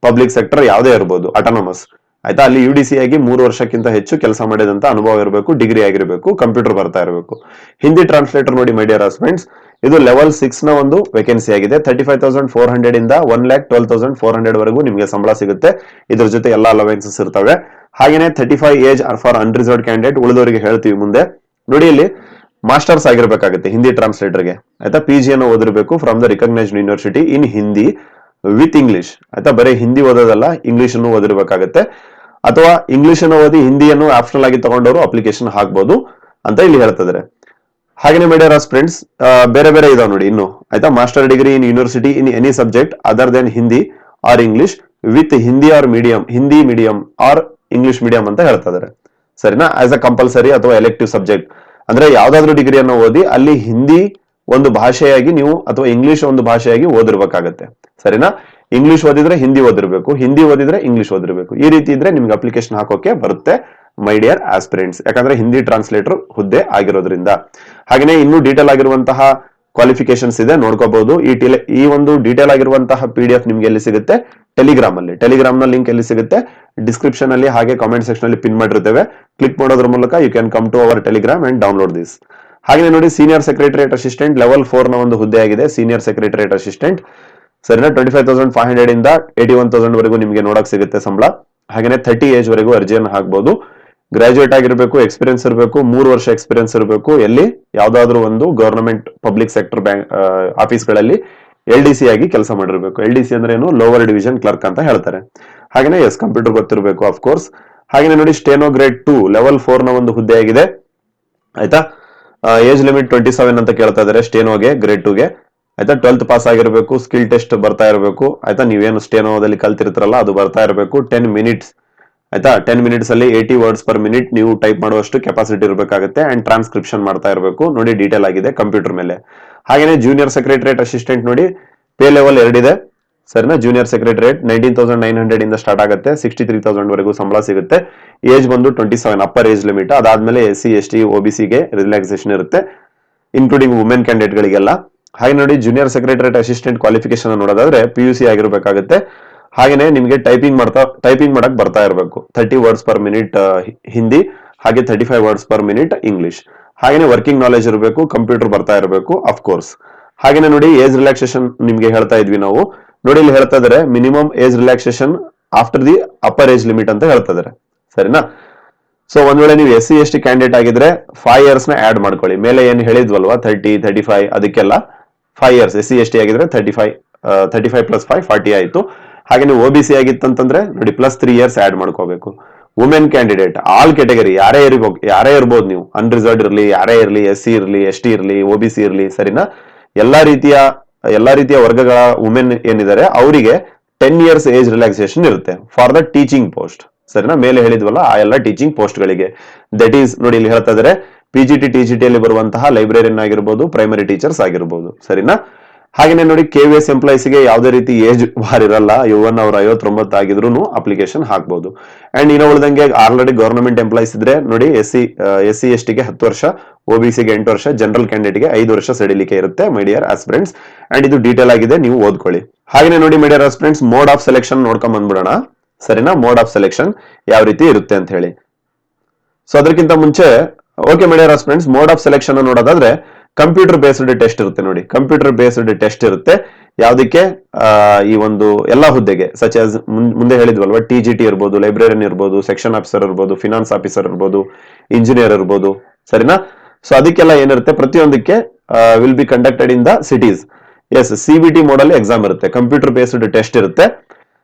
ಪಬ್ಲಿಕ್ ಸೆಕ್ಟರ್ ಯಾವುದೇ ಇರಬಹುದು, ಅಟಾನಮಸ್, ಆಯ್ತಾ. ಅಲ್ಲಿ UDC ಆಗಿ 3 ವರ್ಷಕ್ಕಿಂತ ಹೆಚ್ಚು ಕೆಲಸ ಮಾಡಿದಂತ ಅನುಭವ ಇರಬೇಕು, ಡಿಗ್ರಿ ಆಗಿರಬೇಕು, ಕಂಪ್ಯೂಟರ್ ಬರ್ತಾ ಇರಬೇಕು. ಹಿಂದಿ ಟ್ರಾನ್ಸ್ಲೇಟರ್ ನೋಡಿ ಮೈ ಡಿಯರ್ ಹಸ್ಬೆಂಡ್ಸ್, ಇದು ಲೆವೆಲ್ 6 ನ ಒಂದು ವೇಕೆನ್ಸಿ ಆಗಿದೆ. 35,400 ಇಂದ 1,12,400 ವರೆಗೂ ನಿಮಗೆ ಸಂಬಳ ಸಿಗುತ್ತೆ. ಇದ್ರ ಜೊತೆ ಎಲ್ಲ ಅಲವೆನ್ಸಸ್ ಇರ್ತವೆ. ಹಾಗೇನೆ 35 ಏಜ್ ಫಾರ್ ಅನ್ರಿಸರ್ವ್ಡ್ ಕ್ಯಾಂಡಿಡೇಟ್, ಉಳಿದವರಿಗೆ ಹೇಳ್ತೀವಿ ಮುಂದೆ. ನೋಡಿ ಇಲ್ಲಿ ಮಾಸ್ಟರ್ಸ್ ಆಗಿರ್ಬೇಕಾಗುತ್ತೆ ಹಿಂದಿ ಟ್ರಾನ್ಸ್ಲೇಟರ್ಗೆ, ಆಯ್ತಾ. PG ಅನ್ನು ಓದಿರಬೇಕು from the recognised university in Hindi with English, ಆಯ್ತಾ. ಬರೀ ಹಿಂದಿ ಓದೋದಲ್ಲ, ಇಂಗ್ಲಿಷ್ ಅನ್ನು ಓದಿರ್ಬೇಕಾಗತ್ತೆ. ಅಥವಾ ಇಂಗ್ಲಿಷ್ ಅನ್ನು ಓದಿ ಹಿಂದಿಯನ್ನು ಆಪ್ಷನಲ್ ಆಗಿ ತಗೊಂಡವರು ಅಪ್ಲಿಕೇಶನ್ ಹಾಕ್ಬಹುದು ಅಂತ ಇಲ್ಲಿ ಹೇಳ್ತಿದ್ದಾರೆ. ಹಾಗೇನೆ ಮೈ ಡಿಯರ್ ಬೇರೆ ಬೇರೆ ಇದಾವೆ ನೋಡಿ ಇನ್ನು, ಆಯ್ತಾ. Master degree in university in any subject other than Hindi or English with Hindi or medium, Hindi medium or English medium ಅಂತ ಹೇಳ್ತಾ ಇದಾರೆ. ಸರಿನಾ? ಆಸ್ ಅ ಕಂಪಲ್ಸರಿ ಅಥವಾ ಎಲೆಕ್ಟಿವ್ ಸಬ್ಜೆಕ್ಟ್ ಅಂದ್ರೆ ಯಾವ್ದಾದ್ರು ಡಿಗ್ರಿಯನ್ನು ಓದಿ ಅಲ್ಲಿ ಹಿಂದಿ ಒಂದು ಭಾಷೆಯಾಗಿ ನೀವು ಅಥವಾ ಇಂಗ್ಲಿಷ್ ಒಂದು ಭಾಷೆಯಾಗಿ ಓದಿರ್ಬೇಕಾಗತ್ತೆ. ಸರಿನಾ? ಇಂಗ್ಲಿಷ್ ಓದಿದ್ರೆ ಹಿಂದಿ ಓದಿರ್ಬೇಕು, ಹಿಂದಿ ಓದಿದ್ರೆ ಇಂಗ್ಲಿಷ್ ಓದಿರ್ಬೇಕು. ಈ ರೀತಿ ಇದ್ರೆ ನಿಮ್ಗೆ ಅಪ್ಲಿಕೇಶನ್ ಹಾಕೋಕೆ ಬರುತ್ತೆ ಮೈ ಡಿಯರ್ ಆಸ್ಪಿರೆಂಟ್ಸ್, ಯಾಕಂದ್ರೆ ಹಿಂದಿ ಟ್ರಾನ್ಸ್ಲೇಟರ್ ಹುದ್ದೆ ಆಗಿರೋದ್ರಿಂದ. ಹಾಗೆಯೇ ಇನ್ನೂ ಡೀಟೇಲ್ ಆಗಿರುವಂತಹ ಕ್ವಾಲಿಫಿಕೇಶನ್ಸ್ ಇದೆ, ನೋಡ್ಕೋಬಹುದು. ಈ ಒಂದು ಡೀಟೇಲ್ ಆಗಿರುವಂತಹ PDF ನಿಮ್ಗೆ ಎಲ್ಲಿ ಸಿಗುತ್ತೆ? ಟೆಲಿಗ್ರಾಮ್ ಅಲ್ಲಿ. ಟೆಲಿಗ್ರಾಮ್ ನ ಲಿಂಕ್ ಎಲ್ಲಿ ಸಿಗುತ್ತೆ? ಡಿಸ್ಕ್ರಿಪ್ಷನ್ ಅಲ್ಲಿ ಹಾಗೆ ಕಾಮೆಂಟ್ ಸೆಕ್ಷನ್ ಅಲ್ಲಿ ಪಿನ್ ಮಾಡಿರ್ತೇವೆ. ಕ್ಲಿಕ್ ಮಾಡೋದ್ರ ಮೂಲಕ you can come to our Telegram and download this. ಹಾಗೆ ನೋಡಿ, ಸೀನಿಯರ್ ಸೆಕ್ರೆಟರಿಯೇಟ್ ಅಸಿಸ್ಟೆಂಟ್ ಲೆವೆಲ್ 4 ನ ಒಂದು ಹುದ್ದೆ ಆಗಿದೆ. ಸೀನಿಯರ್ ಸೆಕ್ರೆಟರಿಯೇಟ್ ಅಸಿಸ್ಟೆಂಟ್ ಸರಿನಾ? 25,500 ಇಂದ 81,000 ವರೆಗೂ ನಿಮಗೆ ನೋಡಕ್ ಸಿಗುತ್ತೆ ಸಂಬಳ. ಹಾಗೆ 30 ಏಜ್ ವರೆಗೂ ಅರ್ಜಿಯನ್ನು ಹಾಕಬಹುದು. ಗ್ರಾಜುಯೇಟ್ ಆಗಿರಬೇಕು, ಎಕ್ಸ್ಪೀರಿಯನ್ಸ್ ಇರಬೇಕು, 3 ವರ್ಷ ಎಕ್ಸ್ಪೀರಿಯನ್ಸ್ ಇರಬೇಕು. ಎಲ್ಲಿ? ಯಾವ್ದಾದ್ರು ಒಂದು ಗವರ್ನಮೆಂಟ್ ಪಬ್ಲಿಕ್ ಸೆಕ್ಟರ್ ಬ್ಯಾಂಕ್ ಆಫೀಸ್ಗಳಲ್ಲಿ LDC ಆಗಿ ಕೆಲಸ ಮಾಡಿರ್ಬೇಕು. LDC ಅಂದ್ರೆ ಏನು? ಲೋವರ್ ಡಿವಿಷನ್ ಕ್ಲರ್ಕ್ ಅಂತ ಹೇಳ್ತಾರೆ. ಹಾಗೇನೆ ಕಂಪ್ಯೂಟರ್ ಗೊತ್ತಿರಬೇಕು ಆಫ್ ಕೋರ್ಸ್. ಹಾಗೆ ನೋಡಿ, ಸ್ಟೆನೋ ಗ್ರೇಡ್ 2 ಲೆವೆಲ್ 4 ನ ಒಂದು ಹುದ್ದೆ ಆಗಿದೆ. ಆಯ್ತಾ? ಏಜ್ ಲಿಮಿಟ್ 27 ಅಂತ ಕೇಳ್ತಾ ಇದಾರೆ ಸ್ಟೆನೋಗೆ, ಗ್ರೇಡ್ 2ಗೆ. ಆಯ್ತಾ? 12th ಪಾಸ್ ಆಗಿರಬೇಕು, ಸ್ಕಿಲ್ ಟೆಸ್ಟ್ ಬರ್ತಾ ಇರಬೇಕು. ಆಯ್ತಾ? ನೀವೇನು ಸ್ಟೆನೋದಲ್ಲಿ ಕಲ್ತಿರ್ತಾರಲ್ಲ ಅದು ಬರ್ತಾ ಇರಬೇಕು. 10 ಮಿನಿಟ್ಸ್ ಆಯ್ತಾ? 10 ಮಿನಿಟ್ಸ್ ಅಲ್ಲಿ 80 ವರ್ಡ್ಸ್ ಪರ್ ಮಿನಿಟ್ ನೀವು ಟೈಪ್ ಮಾಡುವಷ್ಟು ಕೆಪಾಸಿಟಿ ಇರಬೇಕಾಗುತ್ತೆ. ಅಂಡ್ ಟ್ರಾನ್ಸ್ಕ್ರಿಪ್ಷನ್ ಮಾಡ್ತಾ ಇರಬೇಕು. ನೋಡಿ, ಡೀಟೇಲ್ ಆಗಿದೆ ಕಂಪ್ಯೂಟರ್ ಮೇಲೆ. ಹಾಗೇನೆ ಜೂನಿಯರ್ ಸೆಕ್ರೆಟರಿಯೇಟ್ ಅಸಿಸ್ಟೆಂಟ್ ನೋಡಿ, ಪೇ ಲೆವೆಲ್ 2 ಇದೆ. ಸರಿನಾ? ಜೂನಿಯರ್ ಸೆಕ್ರೆಟರಿಯೇಟ್ 19,900 ಇಂದ ಸ್ಟಾರ್ಟ್ ಆಗುತ್ತೆ, 63,000 ವರೆಗೂ ಸಂಬಳ ಸಿಗುತ್ತೆ. ಏಜ್ ಬಂದು 27 ಅಪ್ಪರ್ ಏಜ್ ಲಿಮಿಟ್. ಅದಾದ್ಮೇಲೆ SC ST OBC ಗೆ ರಿಲ್ಯಾಕ್ಸೇಷನ್ ಇರುತ್ತೆ, ಇನ್ಕ್ಲೂಡಿಂಗ್ ವುಮೆನ್ ಕ್ಯಾಂಡಿಡೇಟ್ ಗಳಿಗೆಲ್ಲ. ಹಾಗೆ ನೋಡಿ, ಜೂನಿಯರ್ ಸೆಕ್ರೆಟರಿಯೇಟ್ ಅಸಿಸ್ಟೆಂಟ್ ಕ್ವಾಲಿಫಿಕೇಶನ್ ನೋಡೋದಾದ್ರೆ PUC ಆಗಿರ್ಬೇಕಾಗುತ್ತೆ. ಹಾಗೇನೆ ನಿಮಗೆ ಟೈಪಿಂಗ್ ಮಾಡಕ್ ಬರ್ತಾ ಇರಬೇಕು. 30 ವರ್ಡ್ಸ್ ಪರ್ ಮಿನಿಟ್ ಹಿಂದಿ, ಹಾಗೆ 35 ವರ್ಡ್ಸ್ ಪರ್ ಮಿನಿಟ್ ಇಂಗ್ಲಿಷ್. ಹಾಗೇನೆ ವರ್ಕಿಂಗ್ ನಾಲೆಜ್ ಇರಬೇಕು, ಕಂಪ್ಯೂಟರ್ ಬರ್ತಾ ಇರಬೇಕು ಆಫ್ ಕೋರ್ಸ್. ಹಾಗೇನೆ ನೋಡಿ, ಏಜ್ ರಿಲ್ಯಾಕ್ಸೇಷನ್ ನಿಮ್ಗೆ ಹೇಳ್ತಾ ಇದ್ವಿ ನಾವು. ನೋಡಿ, ಇಲ್ಲಿ ಹೇಳ್ತಾ ಇದಾರೆ minimum age relaxation after the upper age limit ಅಂತ ಹೇಳ್ತಾ ಇದಾರೆ. ಸರಿನಾ? ಸೊ ಒಂದ್ ವೇಳೆ ನೀವು SC ST ಕ್ಯಾಂಡಿಡೇಟ್ ಆಗಿದ್ರೆ 5 years ನ ಆಡ್ ಮಾಡ್ಕೊಳ್ಳಿ. ಮೇಲೆ ಏನ್ ಹೇಳಿದ್ವಲ್ವಾ 30, 35 ಅದಕ್ಕೆಲ್ಲ 5 years. SC ST ಆಗಿದ್ರೆ 35 plus 5 40 ಆಯ್ತು. ಹಾಗೆ ನೀವು OBC ಆಗಿತ್ತಂತಂದ್ರೆ ನೋಡಿ +3 years ಆಡ್ ಮಾಡ್ಕೋಬೇಕು. ವುಮೆನ್ ಕ್ಯಾಂಡಿಡೇಟ್ ಆಲ್ ಕ್ಯಾಟಗರಿ ಯಾರೇ ಇರ್ಬೋದು ನೀವು, ಅನ್ರಿಸರ್ವ್ಡ್ ಇರಲಿ, ಯಾರೇ ಇರಲಿ, SC ಇರಲಿ, ST ಇರಲಿ, OBC ಇರಲಿ. ಸರಿನಾ? ಎಲ್ಲಾ ರೀತಿಯ ವರ್ಗಗಳ ವುಮೆನ್ ಏನಿದ್ದಾರೆ ಅವರಿಗೆ 10 years ಏಜ್ ರಿಲ್ಯಾಕ್ಸೇಷನ್ ಇರುತ್ತೆ ಫಾರ್ ದ ಟೀಚಿಂಗ್ ಪೋಸ್ಟ್. ಸರಿನಾ? ಮೇಲೆ ಹೇಳಿದ್ವಲ್ಲ ಆ ಎಲ್ಲ ಟೀಚಿಂಗ್ ಪೋಸ್ಟ್ ಗಳಿಗೆ. ದಟ್ ಈಸ್ ನೋಡಿ, ಇಲ್ಲಿ ಹೇಳ್ತಾ ಇದಾರೆ PGT TGT ಅಲ್ಲಿ ಬರುವಂತಹ ಲೈಬ್ರರಿಯನ್ ಆಗಿರ್ಬೋದು, ಪ್ರೈಮರಿ ಟೀಚರ್ಸ್ ಆಗಿರ್ಬೋದು. ಸರಿನಾ? ಹಾಗೇನೆ ನೋಡಿ, KVS ಎಂಪ್ಲಾಯ್ಸ್ ಗೆ ಯಾವುದೇ ರೀತಿ ಏಜ್ ಬಾರ್ ಇರಲ್ಲ. ಇವನ್ ಅವ್ರು 59 ಆಗಿದ್ರು ಅಪ್ಲಿಕೇಶನ್ ಹಾಕ್ಬಹುದು. ಅಂಡ್ ಇನ್ನು ಉಳಿದಂಗೆ ಆಲ್ರೆಡಿ ಗವರ್ನಮೆಂಟ್ ಎಂಪ್ಲಾಯ್ಸ್ ಇದ್ರೆ ನೋಡಿ, SC ST ಗೆ 10 ವರ್ಷ, OBC ಗೆ 8 ವರ್ಷ, ಜನರಲ್ ಕ್ಯಾಂಡಿಡೇಟ್ ಗೆ 5 ವರ್ಷ ಸಡಿಲಿಕೆ ಇರುತ್ತೆ ಮೈ ಡಿಯರ್ ಆಸ್ಪಿರೆಂಟ್ಸ್. ಅಂಡ್ ಇದು ಡೀಟೇಲ್ ಆಗಿದೆ, ನೀವು ಓದ್ಕೊಳ್ಳಿ. ಹಾಗೇನೆ ನೋಡಿ ಮೈ dear aspirants, mode of selection ನೋಡ್ಕೊಂಡ್ ಬಂದ್ಬಿಡೋಣ. ಸರಿನಾ? ಮೋಡ್ ಆಫ್ ಸೆಲೆಕ್ಷನ್ ಯಾವ ರೀತಿ ಇರುತ್ತೆ ಅಂತ ಹೇಳಿ. ಸೊ ಅದಕ್ಕಿಂತ ಮುಂಚೆ okay my dear aspirants, mode of selection ನೋಡೋದಾದ್ರೆ ಕಂಪ್ಯೂಟರ್ ಬೇಸ್ಡ್ ಟೆಸ್ಟ್ ಇರುತ್ತೆ. ನೋಡಿ, ಕಂಪ್ಯೂಟರ್ ಬೇಸ್ಡ್ ಟೆಸ್ಟ್ ಇರುತ್ತೆ. ಯಾವ್ದಕ್ಕೆ? ಈ ಒಂದು ಎಲ್ಲಾ ಹುದ್ದೆಗೆ ಸಚ್ ಆಸ್ ಮುಂದೆ ಹೇಳಿದ್ವಲ್ವಾ, TGT ಇರ್ಬೋದು, ಲೈಬ್ರರಿಯನ್ ಇರ್ಬೋದು, ಸೆಕ್ಷನ್ ಆಫೀಸರ್ ಇರ್ಬೋದು, ಫಿನಾನ್ಸ್ ಆಫೀಸರ್ ಇರ್ಬೋದು, ಇಂಜಿನಿಯರ್ ಇರ್ಬೋದು. ಸರಿನಾ? ಸೊ ಅದಕ್ಕೆಲ್ಲ ಏನಿರುತ್ತೆ, ಪ್ರತಿಯೊಂದಕ್ಕೆ will be conducted in the cities. CBT mode ಅಲ್ಲಿ ಎಕ್ಸಾಮ್ ಇರುತ್ತೆ, ಕಂಪ್ಯೂಟರ್ ಬೇಸ್ಡ್ ಟೆಸ್ಟ್ ಇರುತ್ತೆ.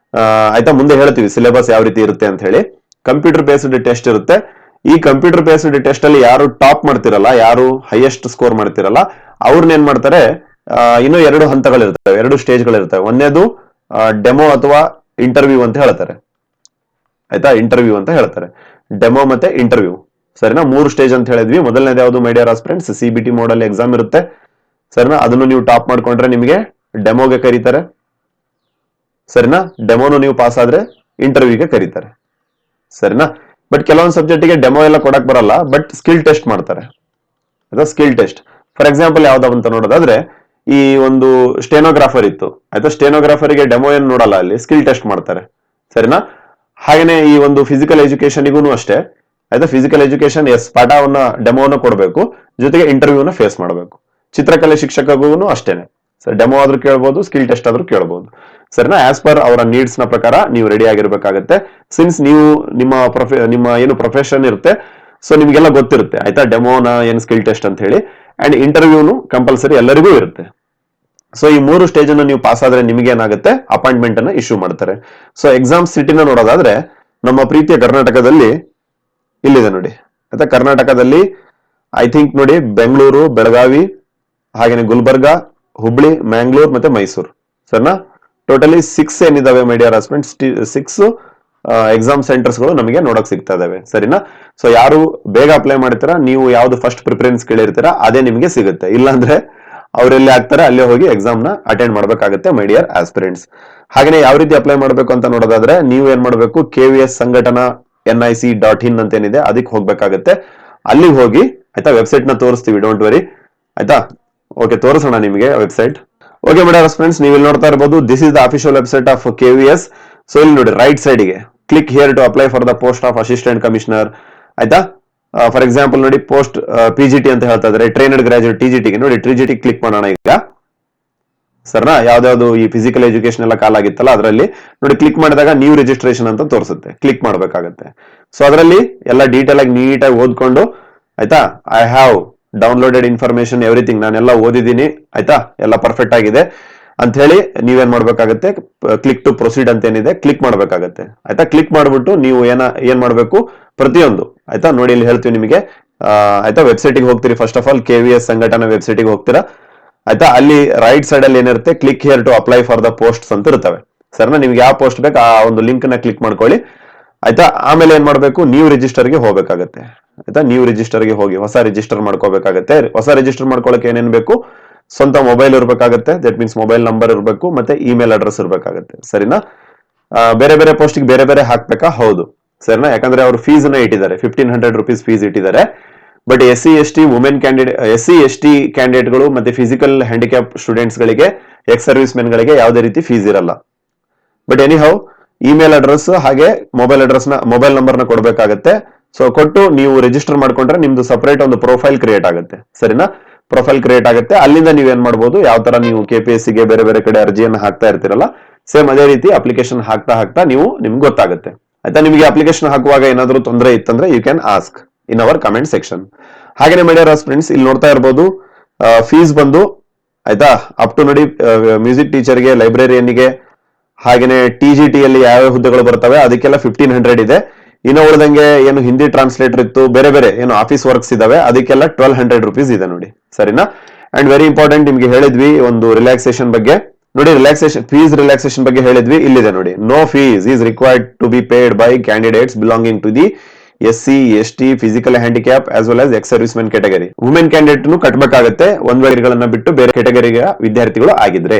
ಆಯ್ತಾ? ಮುಂದೆ ಹೇಳ್ತೀವಿ ಸಿಲೆಬಸ್ ಯಾವ ರೀತಿ ಇರುತ್ತೆ ಅಂತ ಹೇಳಿ. ಕಂಪ್ಯೂಟರ್ ಬೇಸ್ಡ್ ಟೆಸ್ಟ್ ಇರುತ್ತೆ. ಈ ಕಂಪ್ಯೂಟರ್ ಬೇಸ್ಡ್ ಟೆಸ್ಟ್ ಅಲ್ಲಿ ಯಾರು ಟಾಪ್ ಮಾಡ್ತಿರಲ್ಲ, ಯಾರು ಹೈಯೆಸ್ಟ್ ಸ್ಕೋರ್ ಮಾಡ್ತಿರಲ್ಲ, ಅವ್ರನ್ನ ಏನ್ ಮಾಡ್ತಾರೆ, ಇನ್ನೂ 2 ಹಂತಗಳಿರ್ತವೆ, 2 ಸ್ಟೇಜ್ಗಳಿರ್ತವೆ. ಒಂದೇದು ಡೆಮೋ ಅಥವಾ ಇಂಟರ್ವ್ಯೂ ಅಂತ ಹೇಳ್ತಾರೆ. ಆಯ್ತಾ? ಇಂಟರ್ವ್ಯೂ ಅಂತ ಹೇಳ್ತಾರೆ, ಡೆಮೋ ಮತ್ತೆ ಇಂಟರ್ವ್ಯೂ. ಸರಿನಾ? 3 ಸ್ಟೇಜ್ ಅಂತ ಹೇಳಿದ್ವಿ. ಮೊದಲನೇದು ಯಾವುದು ಮೈ ಡಿಯರ್ ಆಸ್ಪಿರೆಂಟ್ಸ್? CBT ಮೋಡ್ ಅಲ್ಲಿ ಎಕ್ಸಾಮ್ ಇರುತ್ತೆ. ಸರಿನಾ? ಅದನ್ನು ನೀವು ಟಾಪ್ ಮಾಡ್ಕೊಂಡ್ರೆ ನಿಮಗೆ ಡೆಮೋಗೆ ಕರೀತಾರೆ. ಸರಿನಾ? ಡೆಮೋನು ನೀವು ಪಾಸ್ ಆದ್ರೆ ಇಂಟರ್ವ್ಯೂಗೆ ಕರೀತಾರೆ. ಸರಿನಾ? ಬಟ್ ಕೆಲವೊಂದು ಸಬ್ಜೆಕ್ಟ್ ಗೆ ಡೆಮೋ ಎಲ್ಲ ಕೊಡಕ್ ಬರಲ್ಲ, ಬಟ್ ಸ್ಕಿಲ್ ಟೆಸ್ಟ್ ಮಾಡ್ತಾರೆ. ಸ್ಕಿಲ್ ಟೆಸ್ಟ್ ಫಾರ್ ಎಕ್ಸಾಂಪಲ್ ಯಾವ್ದಾವಂತ ನೋಡೋದಾದ್ರೆ, ಈ ಒಂದು ಸ್ಟೆನೋಗ್ರಾಫರ್ ಇತ್ತು. ಆಯ್ತಾ? ಸ್ಟೆನೋಗ್ರಾಫರ್ಗೆ ಡೆಮೋ ಏನ್ ನೋಡಲ್ಲ, ಅಲ್ಲಿ ಸ್ಕಿಲ್ ಟೆಸ್ಟ್ ಮಾಡ್ತಾರೆ. ಸರಿನಾ? ಹಾಗೇನೆ ಈ ಒಂದು ಫಿಸಿಕಲ್ ಎಜುಕೇಶನ್ಗೂ ಅಷ್ಟೇ. ಆಯ್ತಾ? ಫಿಸಿಕಲ್ ಎಜುಕೇಶನ್ ಪಾಠವನ್ನ ಡೆಮೋನ ಕೊಡಬೇಕು, ಜೊತೆಗೆ ಇಂಟರ್ವ್ಯೂನ ಫೇಸ್ ಮಾಡಬೇಕು. ಚಿತ್ರಕಲೆ ಶಿಕ್ಷಕಗೂ ಅಷ್ಟೇನೆ. ಡೆಮೋ ಆದ್ರೂ ಕೇಳಬಹುದು, ಸ್ಕಿಲ್ ಟೆಸ್ಟ್ ಆದ್ರೂ ಕೇಳಬಹುದು. ಸರಿನಾ? ಆಸ್ ಪರ್ ಅವರ ನೀಡ್ಸ್ ನ ಪ್ರಕಾರ ನೀವು ರೆಡಿ ಆಗಿರ್ಬೇಕಾಗತ್ತೆ. ಸಿನ್ಸ್ ನೀವು ನಿಮ್ಮ ಏನು ಪ್ರೊಫೆಷನ್ ಇರುತ್ತೆ, ಸೊ ನಿಮ್ಗೆಲ್ಲ ಗೊತ್ತಿರುತ್ತೆ. ಆಯ್ತಾ? ಡೆಮೋನ ಏನು, ಸ್ಕಿಲ್ ಟೆಸ್ಟ್ ಅಂತ ಹೇಳಿ. ಅಂಡ್ ಇಂಟರ್ವ್ಯೂನು ಕಂಪಲ್ಸರಿ ಎಲ್ಲರಿಗೂ ಇರುತ್ತೆ. ಸೊ ಈ 3 ಸ್ಟೇಜ್ ಅನ್ನು ನೀವು ಪಾಸ್ ಆದ್ರೆ ನಿಮ್ಗೆ ಏನಾಗುತ್ತೆ, ಅಪಾಯಿಂಟ್ಮೆಂಟ್ ಅನ್ನ ಇಶ್ಯೂ ಮಾಡ್ತಾರೆ. ಸೊ ಎಕ್ಸಾಮ್ ಸಿಟಿನ ನೋಡೋದಾದ್ರೆ ನಮ್ಮ ಪ್ರೀತಿಯ ಕರ್ನಾಟಕದಲ್ಲಿ ಇಲ್ಲಿದೆ ನೋಡಿ. ಆಯ್ತಾ? ಕರ್ನಾಟಕದಲ್ಲಿ ಐ ಥಿಂಕ್ ನೋಡಿ, ಬೆಂಗಳೂರು, ಬೆಳಗಾವಿ, ಹಾಗೇನೆ ಗುಲ್ಬರ್ಗಾ, ಹುಬ್ಳಿ, ಮ್ಯಾಂಗ್ಳೂರ್ ಮತ್ತೆ ಮೈಸೂರು. ಸರಿನಾ? ಟೋಟಲಿ 6 ಏನಿದಾವೆ my dear husbands, 6 exam centres ಗಳು ನಮಗೆ ನೋಡಕ್ ಸಿಗ್ತಾ ಇದಾವೆ. ಸರಿನಾ? ಸೊ ಯಾರು ಬೇಗ ಅಪ್ಲೈ ಮಾಡ್ತೀರಾ, ನೀವು ಯಾವ್ದು ಫಸ್ಟ್ ಪ್ರಿಫರೆನ್ಸ್ ಕೇಳಿರ್ತೀರಾ ಅದೇ ನಿಮಗೆ ಸಿಗುತ್ತೆ. ಇಲ್ಲಾಂದ್ರೆ ಅವ್ರೆಲ್ಲಿ ಆಗ್ತಾರೆ ಅಲ್ಲೇ ಹೋಗಿ ಎಕ್ಸಾಮ್ ನ ಅಟೆಂಡ್ ಮಾಡ್ಬೇಕಾಗುತ್ತೆ ಮೈ ಡಿಯರ್ ಆಸ್ಪಿರೆಂಟ್ಸ್. ಹಾಗೆ ಯಾವ ರೀತಿ ಅಪ್ಲೈ ಮಾಡ್ಬೇಕು ಅಂತ ನೋಡೋದಾದ್ರೆ, ನೀವು ಏನ್ ಮಾಡ್ಬೇಕು, KVS ಸಂಘಟನಾ NIC.in ಅಂತ ಏನಿದೆ ಅದಕ್ಕೆ ಹೋಗ್ಬೇಕಾಗತ್ತೆ. ಅಲ್ಲಿಗೆ ಹೋಗಿ ಆಯ್ತಾ, ವೆಬ್ಸೈಟ್ ನ ತೋರಿಸ್ತೀವಿ, ಡೋಂಟ್ ವೆರಿ ಆಯ್ತಾ. ಓಕೆ, ತೋರಿಸೋಣ ನಿಮಗೆ ವೆಬ್ಸೈಟ್. ಓಕೆ ಮೇಡಮ್ ಫ್ರೆಂಡ್ಸ್, ನೀವು ಇಲ್ಲಿ ನೋಡ್ತಾ ಇರಬಹುದು, this is the official website of KVS. So ಇಲ್ಲಿ ನೋಡಿ, ರೈಟ್ ಸೈಡ್ಗೆ click here to apply for the post of assistant commissioner. ಆಯ್ತಾ, ಫಾರ್ ಎಕ್ಸಾಂಪಲ್ ನೋಡಿ, ಪೋಸ್ಟ್ PGT ಅಂತ ಹೇಳ್ತಾ ಇದ್ದಾರೆ, ಟ್ರೈನಡ್ ಗ್ರಾಜುಯೇಟ್ TGT ನೋಡಿ, TGT ಕ್ಲಿಕ್ ಮಾಡೋಣ ಈಗ. ಸರ್ನಾ, ಯಾವ್ದಾವ್ದು ಈ ಫಿಸಿಕಲ್ ಎಜುಕೇಶನ್ ಎಲ್ಲ ಕಾಲ್ ಆಗಿತ್ತಲ್ಲ ಅದರಲ್ಲಿ ನೋಡಿ, ಕ್ಲಿಕ್ ಮಾಡಿದಾಗ ನ್ಯೂ ರಿಜಿಸ್ಟ್ರೇಷನ್ ಅಂತ ತೋರಿಸುತ್ತೆ, ಕ್ಲಿಕ್ ಮಾಡ್ಬೇಕಾಗತ್ತೆ. ಸೊ ಅದರಲ್ಲಿ ಎಲ್ಲ ಡೀಟೇಲ್ ಆಗಿ ನೀಟಾಗಿ ಓದ್ಕೊಂಡು, ಆಯ್ತಾ, I have downloaded information everything, ನಾನೆಲ್ಲ ಓದಿದ್ದೀನಿ, ಆಯ್ತಾ, ಎಲ್ಲ ಪರ್ಫೆಕ್ಟ್ ಆಗಿದೆ ಅಂತ ಹೇಳಿ ನೀವೇನ್ ಮಾಡ್ಬೇಕಾಗತ್ತೆ, ಕ್ಲಿಕ್ ಟು ಪ್ರೊಸೀಡ್ ಅಂತ ಏನಿದೆ ಕ್ಲಿಕ್ ಮಾಡ್ಬೇಕಾಗತ್ತೆ. ಆಯ್ತಾ, ಕ್ಲಿಕ್ ಮಾಡ್ಬಿಟ್ಟು ನೀವು ಏನ್ ಮಾಡ್ಬೇಕು, ಪ್ರತಿಯೊಂದು ಆಯ್ತಾ ನೋಡಿ, ಇಲ್ಲಿ ಹೇಳ್ತೀವಿ ನಿಮಗೆ. ಆಯ್ತಾ, ವೆಬ್ಸೈಟ್ಗೆ ಹೋಗ್ತೀರಿ, ಫಸ್ಟ್ ಆಫ್ ಆಲ್ KVS ಸಂಘಟನಾ ವೆಬ್ಸೈಟ್ಗೆ ಹೋಗ್ತೀರಾ. ಆಯ್ತಾ, ಅಲ್ಲಿ ರೈಟ್ ಸೈಡ್ ಅಲ್ಲಿ ಏನಿರುತ್ತೆ, click here to apply for the post ಅಂತ ಇರ್ತವೆ. ಸರ್ನ, ನಿಮ್ಗೆ ಯಾವ ಪೋಸ್ಟ್ ಬೇಕು ಆ ಒಂದು ಲಿಂಕ್ ನ ಕ್ಲಿಕ್ ಮಾಡ್ಕೊಳ್ಳಿ. ಆಯ್ತಾ, ಆಮೇಲೆ ಏನ್ ಮಾಡ್ಬೇಕು, ನ್ಯೂ ರಿಜಿಸ್ಟರ್ಗೆ ಹೋಗ್ಬೇಕಾಗತ್ತೆ. ಆಯ್ತಾ, ನ್ಯೂ ರಿಜಿಸ್ಟರ್ಗೆ ಹೋಗಿ ಹೊಸ ರಿಜಿಸ್ಟರ್ ಮಾಡ್ಕೋಬೇಕಾಗತ್ತೆ. ಹೊಸ ರಿಜಿಸ್ಟರ್ ಮಾಡ್ಕೊಳ್ಳೋಕೆ ಏನೇನ್ ಬೇಕು, ಸ್ವಂತ ಮೊಬೈಲ್ ಇರ್ಬೇಕಾಗತ್ತೆ, ದಟ್ ಮೀನ್ಸ್ ಮೊಬೈಲ್ ನಂಬರ್ ಇರಬೇಕು, ಮತ್ತೆ ಇಮೇಲ್ ಅಡ್ರೆಸ್ ಇರ್ಬೇಕಾಗತ್ತೆ. ಸರಿನಾ? ಬೇರೆ ಬೇರೆ ಪೋಸ್ಟ್ಗೆ ಬೇರೆ ಬೇರೆ ಹಾಕ್ಬೇಕಾ? ಹೌದು. ಸರಿನಾ? ಯಾಕಂದ್ರೆ ಅವರು ಫೀಸ್ ನ ಇಟ್ಟಿದ್ದಾರೆ, 1500 rupees ಫೀಸ್ ಇಟ್ಟಿದ್ದಾರೆ. But SC ST women candidate, SC ST ಕ್ಯಾಂಡಿಡೇಟ್ಗಳು ಮತ್ತೆ ಫಿಸಿಕಲ್ ಹ್ಯಾಂಡಿಕ್ಯಾಪ್ ಸ್ಟೂಡೆಂಟ್ಸ್ ಗಳಿಗೆ, ಎಕ್ಸ್ ಸರ್ವಿಸ್ ಮೆನ್ ಗಳಿಗೆ ಯಾವುದೇ ರೀತಿ ಫೀಸ್ ಇರಲ್ಲ. But any how, email address ಹಾಗೆ ಮೊಬೈಲ್ ನಂಬರ್ ನ ಕೊಡ್ಬೇಕಾಗತ್ತೆ. ಸೊ ಕೊಟ್ಟು ನೀವು ರಿಜಿಸ್ಟರ್ ಮಾಡ್ಕೊಂಡ್ರೆ ನಿಮ್ದು ಸಪರೇಟ್ ಒಂದು ಪ್ರೊಫೈಲ್ ಕ್ರಿಯೇಟ್ ಆಗುತ್ತೆ. ಸರಿನಾ? ಪ್ರೊಫೈಲ್ ಕ್ರಿಯೇಟ್ ಆಗುತ್ತೆ. ಅಲ್ಲಿಂದ ನೀವೇನ್ ಮಾಡ್ಬೋದು, ಯಾವ ತರ ನೀವು KPSC ಗೆ ಬೇರೆ ಬೇರೆ ಕಡೆ ಅರ್ಜಿಯನ್ನು ಹಾಕ್ತಾ ಇರ್ತೀರಲ್ಲ, ಸೇಮ್ ಅದೇ ರೀತಿ ಅಪ್ಲಿಕೇಶನ್ ಹಾಕ್ತಾ ನಿಮ್ಗೆ ಗೊತ್ತಾಗುತ್ತೆ. ಆಯ್ತಾ, ನಿಮಗೆ ಅಪ್ಲಿಕೇಶನ್ ಹಾಕುವಾಗ ಏನಾದರೂ ತೊಂದರೆ ಇತ್ತಂದ್ರೆ you can ask in our comment section. ಹಾಗೇನೆ ಮೈ ಡಿಯರ್ ಫ್ರೆಂಡ್ಸ್, ಇಲ್ಲಿ ನೋಡ್ತಾ ಇರಬಹುದು, ಫೀಸ್ ಬಂದು ಆಯ್ತಾ, ಅಪ್ ಟು ನೋಡಿ, ಮ್ಯೂಸಿಕ್ ಟೀಚರ್ಗೆ, ಲೈಬ್ರರಿಯನ್ಗೆ, ಹಾಗೇನೆ TGT ಅಲ್ಲಿ ಯಾವ ಹುದ್ದೆಗಳು ಬರ್ತವೆ ಅದಕ್ಕೆಲ್ಲ 1500 ಇದೆ. ಇನ್ನು ಉಳಿದಂಗೆ ಏನು ಹಿಂದಿ ಟ್ರಾನ್ಸ್ಲೇಟರ್ ಇತ್ತು, ಬೇರೆ ಬೇರೆ ಏನು ಆಫೀಸ್ ವರ್ಕ್ಸ್ ಇದಾವೆ, ಅದಕ್ಕೆಲ್ಲ 1200 rupees ಇದೆ ನೋಡಿ. ಸರಿನಾ? ಅಂಡ್ ವೆರಿ ಇಂಪಾರ್ಟೆಂಟ್, ನಿಮ್ಗೆ ಹೇಳಿದ್ವಿ ಒಂದು ರಿಲ್ಯಾಕ್ಸೇಷನ್ ಬಗ್ಗೆ ನೋಡಿ, ಫೀಸ್ ರಿಲ್ಯಾಕ್ಸೇಷನ್ ಬಗ್ಗೆ ಹೇಳಿದ್ವಿ, ಇಲ್ಲಿದೆ ನೋಡಿ. No fees is required to be paid by candidates belonging to the SC ST physical handicap as well as ex service men category. Women candidate ಕಟ್ಟಬೇಕಾಗತ್ತೆ, ಒಂದ್ಗಳನ್ನ ಬಿಟ್ಟು ಬೇರೆ ಕ್ಯಾಟಗರಿಯ ವಿದ್ಯಾರ್ಥಿಗಳು ಆಗಿದ್ರೆ.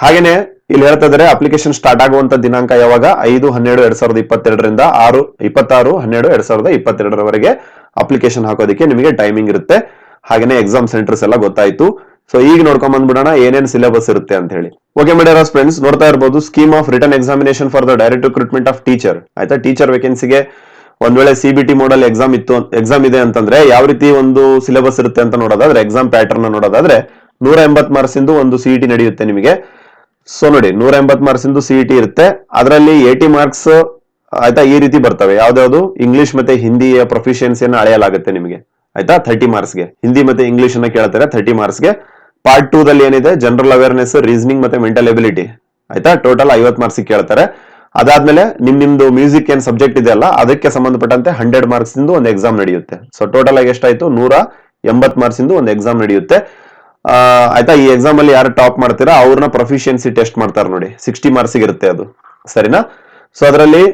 ಹಾಗೇನೆ ಇಲ್ಲಿ ಹೇಳ್ತಾ ಇದ್ದಾರೆ, ಅಪ್ಲಿಕೇಶನ್ ಸ್ಟಾರ್ಟ್ ಆಗುವಂತ ದಿನಾಂಕ ಯಾವಾಗ, 5/12/2022 26/12/2022 ಅಪ್ಲಿಕೇಶನ್ ಹಾಕೋದಕ್ಕೆ ನಿಮಗೆ ಟೈಮಿಂಗ್ ಇರುತ್ತೆ. ಹಾಗೇನೆ ಎಕ್ಸಾಮ್ ಸೆಂಟರ್ಸ್ ಎಲ್ಲ ಗೊತ್ತಾಯ್ತು. ಸೊ ಈಗ ನೋಡ್ಕೊಂಡ್ ಬಂದ್ಬಿಡೋಣ ಏನೇನ್ ಸಿಲೆಬಸ್ ಇರುತ್ತೆ ಅಂತ ಹೇಳಿ. ಓಕೆ ಮೈ ಡಿಯರ್ ಫ್ರೆಂಡ್ಸ್, ನೋಡ್ತಾ ಇರಬಹುದು, scheme of return examination for the direct recruitment of teacher. ಆಯ್ತಾ, ಟೀಚರ್ ವೇಕೆನ್ಸಿಗೆ ಒಂದ್ ವೇಳೆ CBT ಮೋಡಲ್ ಎಕ್ಸಾಮ್ ಇದೆ ಅಂತಂದ್ರೆ ಯಾವ ರೀತಿ ಒಂದು ಸಿಲೆಬಸ್ ಇರುತ್ತೆ ಅಂತ ನೋಡೋದಾದ್ರೆ, ಎಕ್ಸಾಮ್ ಪ್ಯಾಟರ್ನ್ ನೋಡೋದಾದ್ರೆ, 180 ಮಾರ್ಕ್ಸ್ ಇಂದು ಒಂದು CET ನಡೆಯುತ್ತೆ ನಿಮಗೆ. ಸೊ ನೋಡಿ, 180 ಮಾರ್ಕ್ಸ್ ಇಂದು CET ಇರುತ್ತೆ. ಅದರಲ್ಲಿ 80 ಮಾರ್ಕ್ಸ್ ಆಯ್ತಾ ಈ ರೀತಿ ಬರ್ತವೆ. ಯಾವ್ದಾವ್ದು, ಇಂಗ್ಲಿಷ್ ಮತ್ತೆ ಹಿಂದಿಯ ಪ್ರೊಫಿಷಿಯನ್ಸಿಯನ್ನು ಅಳೆಯಲಾಗುತ್ತೆ ನಿಮಗೆ. ಆಯ್ತಾ, 30 ಮಾರ್ಕ್ಸ್ಗೆ ಹಿಂದಿ ಮತ್ತೆ ಇಂಗ್ಲಿಷ್ ಅನ್ನ ಕೇಳ್ತಾರೆ, 30 ಮಾರ್ಕ್ಸ್ಗೆ. ಪಾರ್ಟ್ 2 ದಲ್ಲಿ ಏನಿದೆ, ಜನರಲ್ ಅವೇರ್ನೆಸ್, ರೀಸನಿಂಗ್ ಮತ್ತೆ ಮೆಂಟಲ್ ಎಬಿಲಿಟಿ. ಆಯ್ತಾ, ಟೋಟಲ್ 50 ಮಾರ್ಕ್ಸ್ ಕೇಳ್ತಾರೆ. ಅದಾದ್ಮೇಲೆ ನಿಮ್ದು ಮ್ಯೂಸಿಕ್ ಏನ್ ಸಬ್ಜೆಕ್ಟ್ ಇದೆಯಲ್ಲ ಅದಕ್ಕೆ ಸಂಬಂಧಪಟ್ಟಂತೆ 100 ಮಾರ್ಕ್ಸ್ ಇಂದು ಒಂದು ಎಕ್ಸಾಮ್ ನಡೆಯುತ್ತೆ. ಸೊ ಟೋಟಲ್ ಆಗಿ ಎಷ್ಟಾಯ್ತು, 180 ಮಾರ್ಕ್ಸ್ ಇಂದು ಒಂದು ಎಕ್ಸಾಮ್ ನಡೆಯುತ್ತೆ. ಆಯ್ತಾ, ಈ ಎಕ್ಸಾಮ್ ಅಲ್ಲಿ ಯಾರು ಟಾಪ್ ಮಾಡ್ತೀರಾ ಅವ್ರನ್ನ ಪ್ರೊಫಿಷಿಯನ್ಸಿ ಟೆಸ್ಟ್ ಮಾಡ್ತಾರೆ ನೋಡಿ, 60 ಮಾರ್ಕ್ಸ್ ಇರುತ್ತೆ ಅದು. ಸರಿನಾ? ಸೊ ಅದರಲ್ಲಿ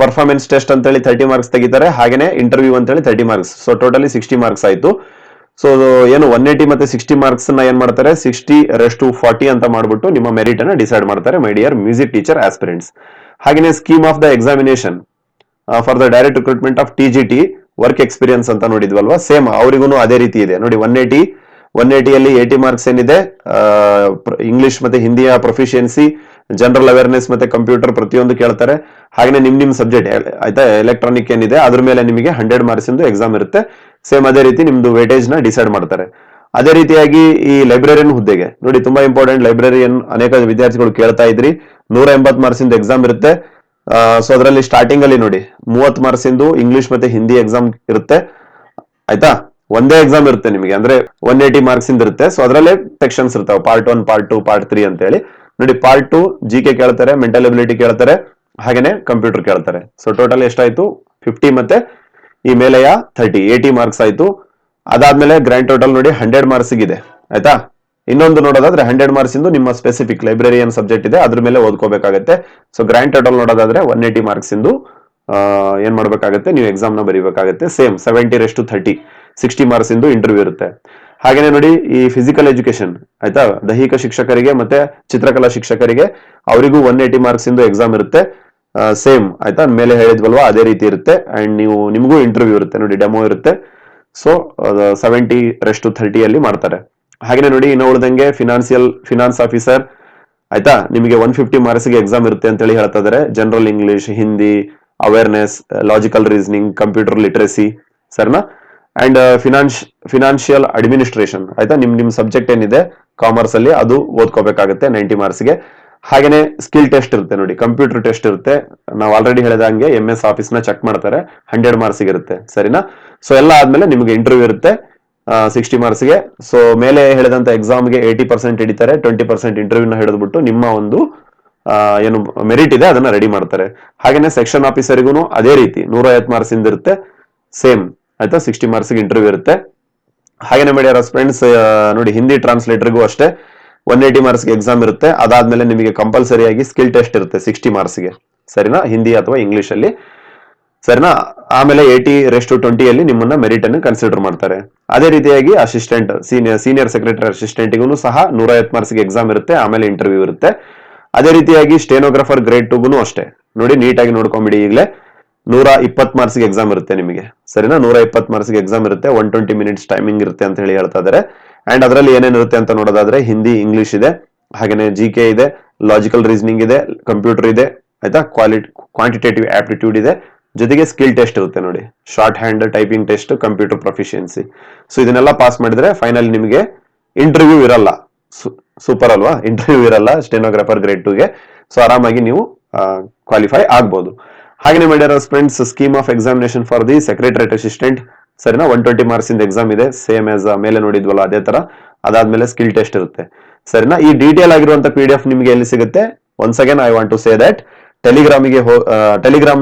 ಪರ್ಫಾರ್ಮೆನ್ಸ್ ಟೆಸ್ಟ್ ಅಂತೇಳಿ 30 ಮಾರ್ಕ್ಸ್ ತೆಗಿತಾರೆ, ಹಾಗೇನೆ ಇಂಟರ್ವ್ಯೂ ಅಂತೇಳಿ 30 ಮಾರ್ಕ್ಸ್. ಸೊ ಟೋಟಲಿ 60 ಮಾರ್ಕ್ಸ್ ಆಯ್ತು. ಸೊ ಏನು 180 ಮತ್ತೆ 60 ಮಾರ್ಕ್ಸ್ ನ ಏನ್ ಮಾಡ್ತಾರೆ, 60:40 ಅಂತ ಮಾಡ್ಬಿಟ್ಟು ನಿಮ್ಮ ಮೆರಿಟ್ ಅನ್ನ ಡಿಸೈಡ್ ಮಾಡ್ತಾರೆ my dear music teacher aspirants. ಹಾಗೇನೆ scheme of the examination for the direct recruitment of TGT work experience ಅಂತ ನೋಡಿದ್ವಲ್ವಾ, ಸೇಮ್ ಅವರಿಗೂ ಅದೇ ರೀತಿ ಇದೆ ನೋಡಿ. 180 80 ಮಾರ್ಕ್ಸ್ ಏನಿದೆ, ಇಂಗ್ಲಿಷ್ ಮತ್ತೆ ಹಿಂದಿಯ ಪ್ರೊಫಿಷಿಯನ್ಸಿ, ಜನರಲ್ ಅವೇರ್ನೆಸ್ ಮತ್ತೆ ಕಂಪ್ಯೂಟರ್ ಪ್ರತಿಯೊಂದು ಕೇಳ್ತಾರೆ. ಹಾಗೆ ನಿಮ್ ಸಬ್ಜೆಕ್ಟ್ ಆಯ್ತಾ, ಎಲೆಕ್ಟ್ರಾನಿಕ್ ಏನಿದೆ ಅದ್ರ ಮೇಲೆ ನಿಮಗೆ 100 ಮಾರ್ಕ್ಸ್ ಇಂದು ಎಕ್ಸಾಮ್ ಇರುತ್ತೆ. ಸೇಮ್ ಅದೇ ರೀತಿ ನಿಮ್ದು ವೇಟೇಜ್ ನ ಡಿಸೈಡ್ ಮಾಡ್ತಾರೆ. ಅದೇ ರೀತಿಯಾಗಿ ಈ ಲೈಬ್ರರಿಯನ್ ಹುದ್ದೆಗೆ ನೋಡಿ, ತುಂಬಾ ಇಂಪಾರ್ಟೆಂಟ್, ಲೈಬ್ರರಿಯನ್ ಅನೇಕ ವಿದ್ಯಾರ್ಥಿಗಳು ಕೇಳ್ತಾ ಇದ್ರಿ. 180 ಮಾರ್ಕ್ಸ್ ಇಂದು ಎಕ್ಸಾಮ್ ಇರುತ್ತೆ. ಸೊ ಅದರಲ್ಲಿ ಸ್ಟಾರ್ಟಿಂಗ್ ಅಲ್ಲಿ ನೋಡಿ 30 ಮಾರ್ಕ್ಸ್ ಇಂದು ಇಂಗ್ಲಿಷ್ ಮತ್ತೆ ಹಿಂದಿ ಎಕ್ಸಾಮ್ ಇರುತ್ತೆ. ಆಯ್ತಾ, ಒಂದೇ ಎಕ್ಸಾಮ್ ಇರುತ್ತೆ ನಿಮಗೆ, ಅಂದ್ರೆ 180 ಮಾರ್ಕ್ಸ್ ಇಂದ ಇರುತ್ತೆ. ಸೊ ಅದರಲ್ಲೇ ಸೆಕ್ಷನ್ಸ್ ಇರ್ತಾವೆ, ಪಾರ್ಟ್ 1, ಪಾರ್ಟ್ 2, ಪಾರ್ಟ್ 3 ಅಂತ ಹೇಳಿ ನೋಡಿ. ಪಾರ್ಟ್ 2 GK ಕೇಳ್ತಾರೆ, ಮೆಂಟಲ್ ಎಬಿಲಿಟಿ ಕೇಳ್ತಾರೆ, ಹಾಗೇನೆ ಕಂಪ್ಯೂಟರ್ ಕೇಳ್ತಾರೆ. ಸೊ ಟೋಟಲ್ ಎಷ್ಟಾಯ್ತು, 50 ಮತ್ತೆ ಈ ಮೇಲೆಯ 30 80 ಮಾರ್ಕ್ಸ್ ಆಯ್ತು. ಅದಾದ್ಮೇಲೆ ಗ್ರ್ಯಾಂಡ್ ಟೋಟಲ್ ನೋಡಿ 100 ಮಾರ್ಕ್ಸ್ ಇದೆ. ಆಯ್ತಾ, ಇನ್ನೊಂದು ನೋಡೋದಾದ್ರೆ 100 ಮಾರ್ಕ್ಸ್ ಇಂದು ನಿಮ್ಮ ಸ್ಪೆಸಿಫಿಕ್ ಲೈಬ್ರರಿ ಏನ್ ಸಬ್ಜೆಕ್ಟ್ ಇದೆ ಅದ್ರ ಮೇಲೆ ಓದ್ಕೋಬೇಕಾಗುತ್ತೆ. ಸೊ ಗ್ರ್ಯಾಂಡ್ ಟೋಟಲ್ ನೋಡೋದಾದ್ರೆ 180 ಮಾರ್ಕ್ಸ್ ಇಂದು ಏನ್ ಮಾಡ್ಬೇಕಾಗುತ್ತೆ, ನೀವು ಎಕ್ಸಾಮ್ ನ ಬರೀಬೇಕಾಗುತ್ತೆ. ಸೇಮ್ 70:30 60 ಮಾರ್ಕ್ಸ್ ಇಂದು ಇಂಟರ್ವ್ಯೂ ಇರುತ್ತೆ. ಹಾಗೇನೆ ನೋಡಿ, ಈ ಫಿಸಿಕಲ್ ಎಜುಕೇಶನ್ ಆಯ್ತಾ, ದೈಹಿಕ ಶಿಕ್ಷಕರಿಗೆ ಮತ್ತೆ ಚಿತ್ರಕಲಾ ಶಿಕ್ಷಕರಿಗೆ ಅವರಿಗೂ 180 ಮಾರ್ಕ್ಸ್ ಇಂದು ಎಕ್ಸಾಮ್ ಇರುತ್ತೆ. ಸೇಮ್ ಆಯ್ತಾ, ಮೇಲೆ ಹೇಳಿದ್ವಲ್ವಾ ಅದೇ ರೀತಿ ಇರುತ್ತೆ. ಅಂಡ್ ನಿಮಗೂ ಇಂಟರ್ವ್ಯೂ ಇರುತ್ತೆ ನೋಡಿ, ಡೆಮೋ ಇರುತ್ತೆ. ಸೊ 70:30 ಅಲ್ಲಿ ಮಾಡ್ತಾರೆ. ಹಾಗೇನೆ ನೋಡಿ, ಇನ್ನು ಉಳಿದಂಗೆ ಫಿನಾನ್ಸ್ ಆಫೀಸರ್ ಆಯ್ತಾ, ನಿಮಗೆ 150 ಮಾರ್ಕ್ಸ್ ಗೆ ಎಕ್ಸಾಮ್ ಇರುತ್ತೆ ಅಂತ ಹೇಳಿ ಹೇಳ್ತಾ ಇದಾರೆ. General English, Hindi, awareness, logical reasoning, computer literacy, ಸರಿನಾ. ಅಂಡ್ ಫಿನಾನ್ಷಿಯಲ್ ಅಡ್ಮಿನಿಸ್ಟ್ರೇಷನ್ ಆಯ್ತಾ, ನಿಮ್ ಸಬ್ಜೆಕ್ಟ್ ಏನಿದೆ ಕಾಮರ್ಸ್ ಅಲ್ಲಿ ಅದು ಓದ್ಕೋಬೇಕಾಗುತ್ತೆ 90 ಮಾರ್ಕ್ಸ್ ಗೆ. ಹಾಗೇನೆ ಸ್ಕಿಲ್ ಟೆಸ್ಟ್ ಇರುತ್ತೆ ನೋಡಿ, ಕಂಪ್ಯೂಟರ್ ಟೆಸ್ಟ್ ಇರುತ್ತೆ. ನಾವು ಆಲ್ರೆಡಿ ಹೇಳಿದಂಗೆ MS ಆಫೀಸ್ ನ ಚೆಕ್ ಮಾಡ್ತಾರೆ, 100 ಮಾರ್ಕ್ಸ್ ಇರುತ್ತೆ, ಸರಿನಾ. ಸೊ ಎಲ್ಲ ಆದ್ಮೇಲೆ ನಿಮಗೆ ಇಂಟರ್ವ್ಯೂ ಇರುತ್ತೆ 60 ಮಾರ್ಕ್ಸ್ ಗೆ. ಸೊ ಮೇಲೆ ಹೇಳಿದಂತ ಎಕ್ಸಾಮ್ಗೆ 80% ಹಿಡಿತಾರೆ, 20% ಇಂಟರ್ವ್ಯೂನ ಹಿಡಿದ್ಬಿಟ್ಟು ನಿಮ್ಮ ಒಂದು ಏನು ಮೆರಿಟ್ ಇದೆ ಅದನ್ನ ರೆಡಿ ಮಾಡ್ತಾರೆ. ಹಾಗೇನೆ ಸೆಕ್ಷನ್ ಆಫೀಸರ್ಗೂ ಅದೇ ರೀತಿ 150 ಮಾರ್ಕ್ಸ್ ಇಂದ ಇರುತ್ತೆ, ಸೇಮ್ ಆಯ್ತಾ, 60 ಮಾರ್ಕ್ಸ್ ಗೆ ಇಂಟರ್ವ್ಯೂ ಇರುತ್ತೆ. ಹಾಗೇನೆ ಮೇಡಿಯರ್ ಫ್ರೆಂಡ್ಸ್ ನೋಡಿ, ಹಿಂದಿ ಟ್ರಾನ್ಸ್ಲೇಟರ್ಗೂ ಅಷ್ಟೇ 180 ಮಾರ್ಕ್ಸ್ ಗೆ ಎಕ್ಸಾಮ್ ಇರುತ್ತೆ. ಅದಾದ್ಮೇಲೆ ನಿಮಗೆ ಕಂಪಲ್ಸರಿ ಆಗಿ ಸ್ಕಿಲ್ ಟೆಸ್ಟ್ ಇರುತ್ತೆ 60 ಮಾರ್ಕ್ಸ್ ಗೆ, ಸರಿನಾ, ಹಿಂದಿ ಅಥವಾ ಇಂಗ್ಲಿಷ್ ಅಲ್ಲಿ, ಸರಿನಾ. ಆಮೇಲೆ 80:20 ಅಲ್ಲಿ ನಿಮ್ಮನ್ನ ಮೆರಿಟ್ ಅನ್ನು ಕನ್ಸಿಡರ್ ಮಾಡ್ತಾರೆ. ಅದೇ ರೀತಿಯಾಗಿ ಅಸಿಸ್ಟೆಂಟ್ ಸೀನಿಯರ್ ಸೆಕ್ರೆಟರಿ ಅಸಿಸ್ಟೆಂಟ್ಗೂ ಸಹ 150 ಮಾರ್ಕ್ಸ್ ಗೆ ಎಕ್ಸಾಮ್ ಇರುತ್ತೆ, ಆಮೇಲೆ ಇಂಟರ್ವ್ಯೂ ಇರುತ್ತೆ. ಅದೇ ರೀತಿಯಾಗಿ ಸ್ಟೆನೋಗ್ರಾಫರ್ ಗ್ರೇಡ್ 2ಗೂ ಅಷ್ಟೇ ನೋಡಿ, ನೀಟಾಗಿ ನೋಡ್ಕೊಂಬಿಡಿ. ಈಗಲೇ 120 ಮಾರ್ಕ್ಸ್ ಗೆ ಎಕ್ಸಾಮ್ ಇರುತ್ತೆ ನಿಮಗೆ, ಸರಿನಾ. 120 ಮಾರ್ಕ್ಸ್ ಗೆ ಎಕ್ಸಾಮ್ ಇರುತ್ತೆ, 120 ಮಿನಿಟ್ಸ್ ಟೈಮಿಂಗ್ ಇರುತ್ತೆ ಅಂತ ಹೇಳಿ ಹೇಳ್ತಾ ಇದ್ದಾರೆ. ಅಂಡ್ ಅದರಲ್ಲಿ ಏನೇನಿರುತ್ತೆ ಅಂತ ನೋಡೋದಾದ್ರೆ ಹಿಂದಿ, ಇಂಗ್ಲಿಷ್ ಇದೆ, ಹಾಗೇನೆ GK ಇದೆ, ಲಾಜಿಕಲ್ ರೀಸನಿಂಗ್ ಇದೆ, ಕಂಪ್ಯೂಟರ್ ಇದೆ ಆಯ್ತಾ, ಕ್ವಾಂಟಿಟೇಟಿವ್ ಆಪ್ಟಿಟ್ಯೂಡ್ ಇದೆ, ಜೊತೆಗೆ ಸ್ಕಿಲ್ ಟೆಸ್ಟ್ ಇರುತ್ತೆ ನೋಡಿ, short hand typing test, computer proficiency. So ಇದನ್ನೆಲ್ಲ ಪಾಸ್ ಮಾಡಿದ್ರೆ ಫೈನಲ್ ನಿಮಗೆ ಇಂಟರ್ವ್ಯೂ ಇರಲ್ಲ. ಸೂಪರ್ ಅಲ್ವಾ, ಇಂಟರ್ವ್ಯೂ ಇರಲ್ಲ ಸ್ಟೆನೋಗ್ರಾಫರ್ ಗ್ರೇಡ್ 2ಗೆ. ಸೊ ಆರಾಮಾಗಿ ನೀವು ಕ್ವಾಲಿಫೈ ಆಗ್ಬಹುದು. ಹಾಗೆ ಮಾಡಿರೋ friends, scheme of examination for the secretariat assistant, ಸರಿನಾ. 120 ಮಾರ್ಕ್ಸ್ ಇಂದ ಎಕ್ಸಾಮ್ ಇದೆ, ಸೇಮ್ ಆಸ್ ಮೇಲೆ ನೋಡಿದ್ವಲ್ಲ ಅದೇ ತರ. ಅದಾದ್ಮೇಲೆ ಸ್ಕಿಲ್ ಟೆಸ್ಟ್ ಇರುತ್ತೆ, ಸರಿನಾ. ಈ ಡೀಟೇಲ್ ಆಗಿರುವಂತ PDF ನಿಮಗೆ ಎಲ್ಲಿ ಸಿಗುತ್ತೆ? Once again I want to say that Telegram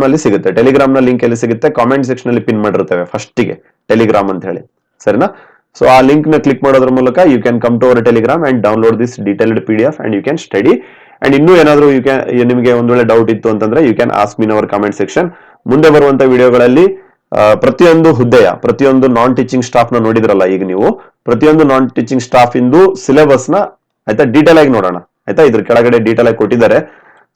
ನಲ್ಲಿ ಸಿಗುತ್ತೆ. ಟೆಲಿಗ್ರಾಮ್ ನ ಲಿಂಕ್ ಎಲ್ಲಿ ಸಿಗುತ್ತೆ? ಕಾಮೆಂಟ್ ಸೆಕ್ಷನ್ ಅಲ್ಲಿ ಪಿನ್ ಮಾಡಿರ್ತೇವೆ ಫಸ್ಟಿಗೆ, ಟೆಲಿಗ್ರಾಮ್ ಅಂತ ಹೇಳಿ, ಸರಿನಾ. ಸೊ ಆ ಲಿಂಕ್ ನ ಕ್ಲಿಕ್ ಮಾಡೋದ್ರ ಮೂಲಕ you can come to our Telegram and download this detailed PDF and you can study. And ಇನ್ನೂ ಏನಾದರೂ ನಿಮಗೆ ಒಂದ್ ವೇಳೆ ಡೌಟ್ ಇತ್ತು ಅಂತಂದ್ರೆ you can ask mean our comment section. ಮುಂದೆ ಬರುವಂತ ವಿಡಿಯೋಗಳಲ್ಲಿ ಪ್ರತಿಯೊಂದು ಹುದ್ದೆಯ ಪ್ರತಿಯೊಂದು ನಾನ್ ಟೀಚಿಂಗ್ ಸ್ಟಾಫ್ ನ ನೋಡಿದ್ರಲ್ಲ ಈಗ ನೀವು, ಪ್ರತಿಯೊಂದು ನಾನ್ ಟೀಚಿಂಗ್ ಸ್ಟಾಫ್ ಇಂದು ಸಿಲೆಬಸ್ ನ ಆಯ್ತಾ ಡೀಟೇಲ್ ಆಗಿ ನೋಡೋಣ ಆಯ್ತಾ. ಇದ್ರ ಕೆಳಗಡೆ ಡೀಟೇಲ್ ಆಗಿ ಕೊಟ್ಟಿದ್ದಾರೆ.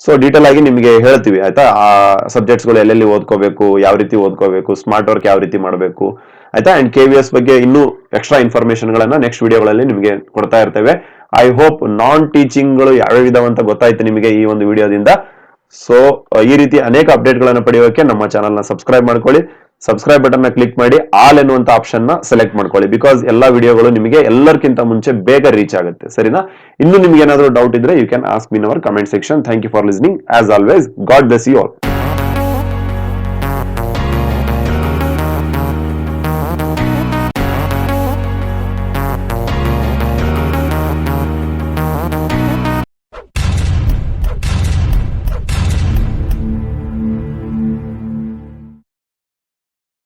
ಸೊ ಡೀಟೇಲ್ ಆಗಿ ನಿಮಗೆ ಹೇಳ್ತೀವಿ ಆಯ್ತಾ, ಆ ಸಬ್ಜೆಕ್ಟ್ಸ್ ಗಳು ಎಲ್ಲೆಲ್ಲಿ ಓದ್ಕೋಬೇಕು, ಯಾವ ರೀತಿ ಓದ್ಕೋಬೇಕು, ಸ್ಮಾರ್ಟ್ ವರ್ಕ್ ಯಾವ ರೀತಿ ಮಾಡಬೇಕು ಆಯ್ತಾ. ಅಂಡ್ KVS ಬಗ್ಗೆ ಇನ್ನೂ ಎಕ್ಸ್ಟ್ರಾ ಇನ್ಫಾರ್ಮೇಶನ್ ಗಳನ್ನ ನೆಕ್ಸ್ಟ್ ವಿಡಿಯೋಗಳಲ್ಲಿ ನಿಮಗೆ ಕೊಡ್ತಾ ಇರ್ತೇವೆ. ಐ ಹೋಪ್ ನಾನ್ ಟೀಚಿಂಗ್ ಗಳು ಯಾವ್ಯಾವ ಇದಾವಂತ ಗೊತ್ತಾಯ್ತು ನಿಮಗೆ ಈ ಒಂದು ವಿಡಿಯೋದಿಂದ. ಸೊ ಈ ರೀತಿ ಅನೇಕ ಅಪ್ಡೇಟ್ ಗಳನ್ನ ಪಡೆಯೋಕೆ ನಮ್ಮ ಚಾನಲ್ ನ ಸಬ್ಸ್ಕ್ರೈಬ್ ಮಾಡ್ಕೊಳ್ಳಿ. ಸಬ್ಸ್ಕ್ರೈಬ್ ಬಟನ್ ನ ಕ್ಲಿಕ್ ಮಾಡಿ ಆಲ್ ಎನ್ನುವಂತ ಆಪ್ಷನ್ ನ ಸೆಲೆಕ್ಟ್ ಮಾಡ್ಕೊಳ್ಳಿ. ಬಿಕಾಸ್ ಎಲ್ಲಾ ವಿಡಿಯೋಗಳು ನಿಮಗೆ ಎಲ್ಲರಿಗಿಂತ ಮುಂಚೆ ಬೇಗ ರೀಚ್ ಆಗುತ್ತೆ, ಸರಿನಾ. ಇನ್ನು ನಿಮ್ಗೆ ಏನಾದರೂ ಡೌಟ್ ಇದ್ರೆ you can ask mean our comment section. Thank you for listening. As always, God bless you all.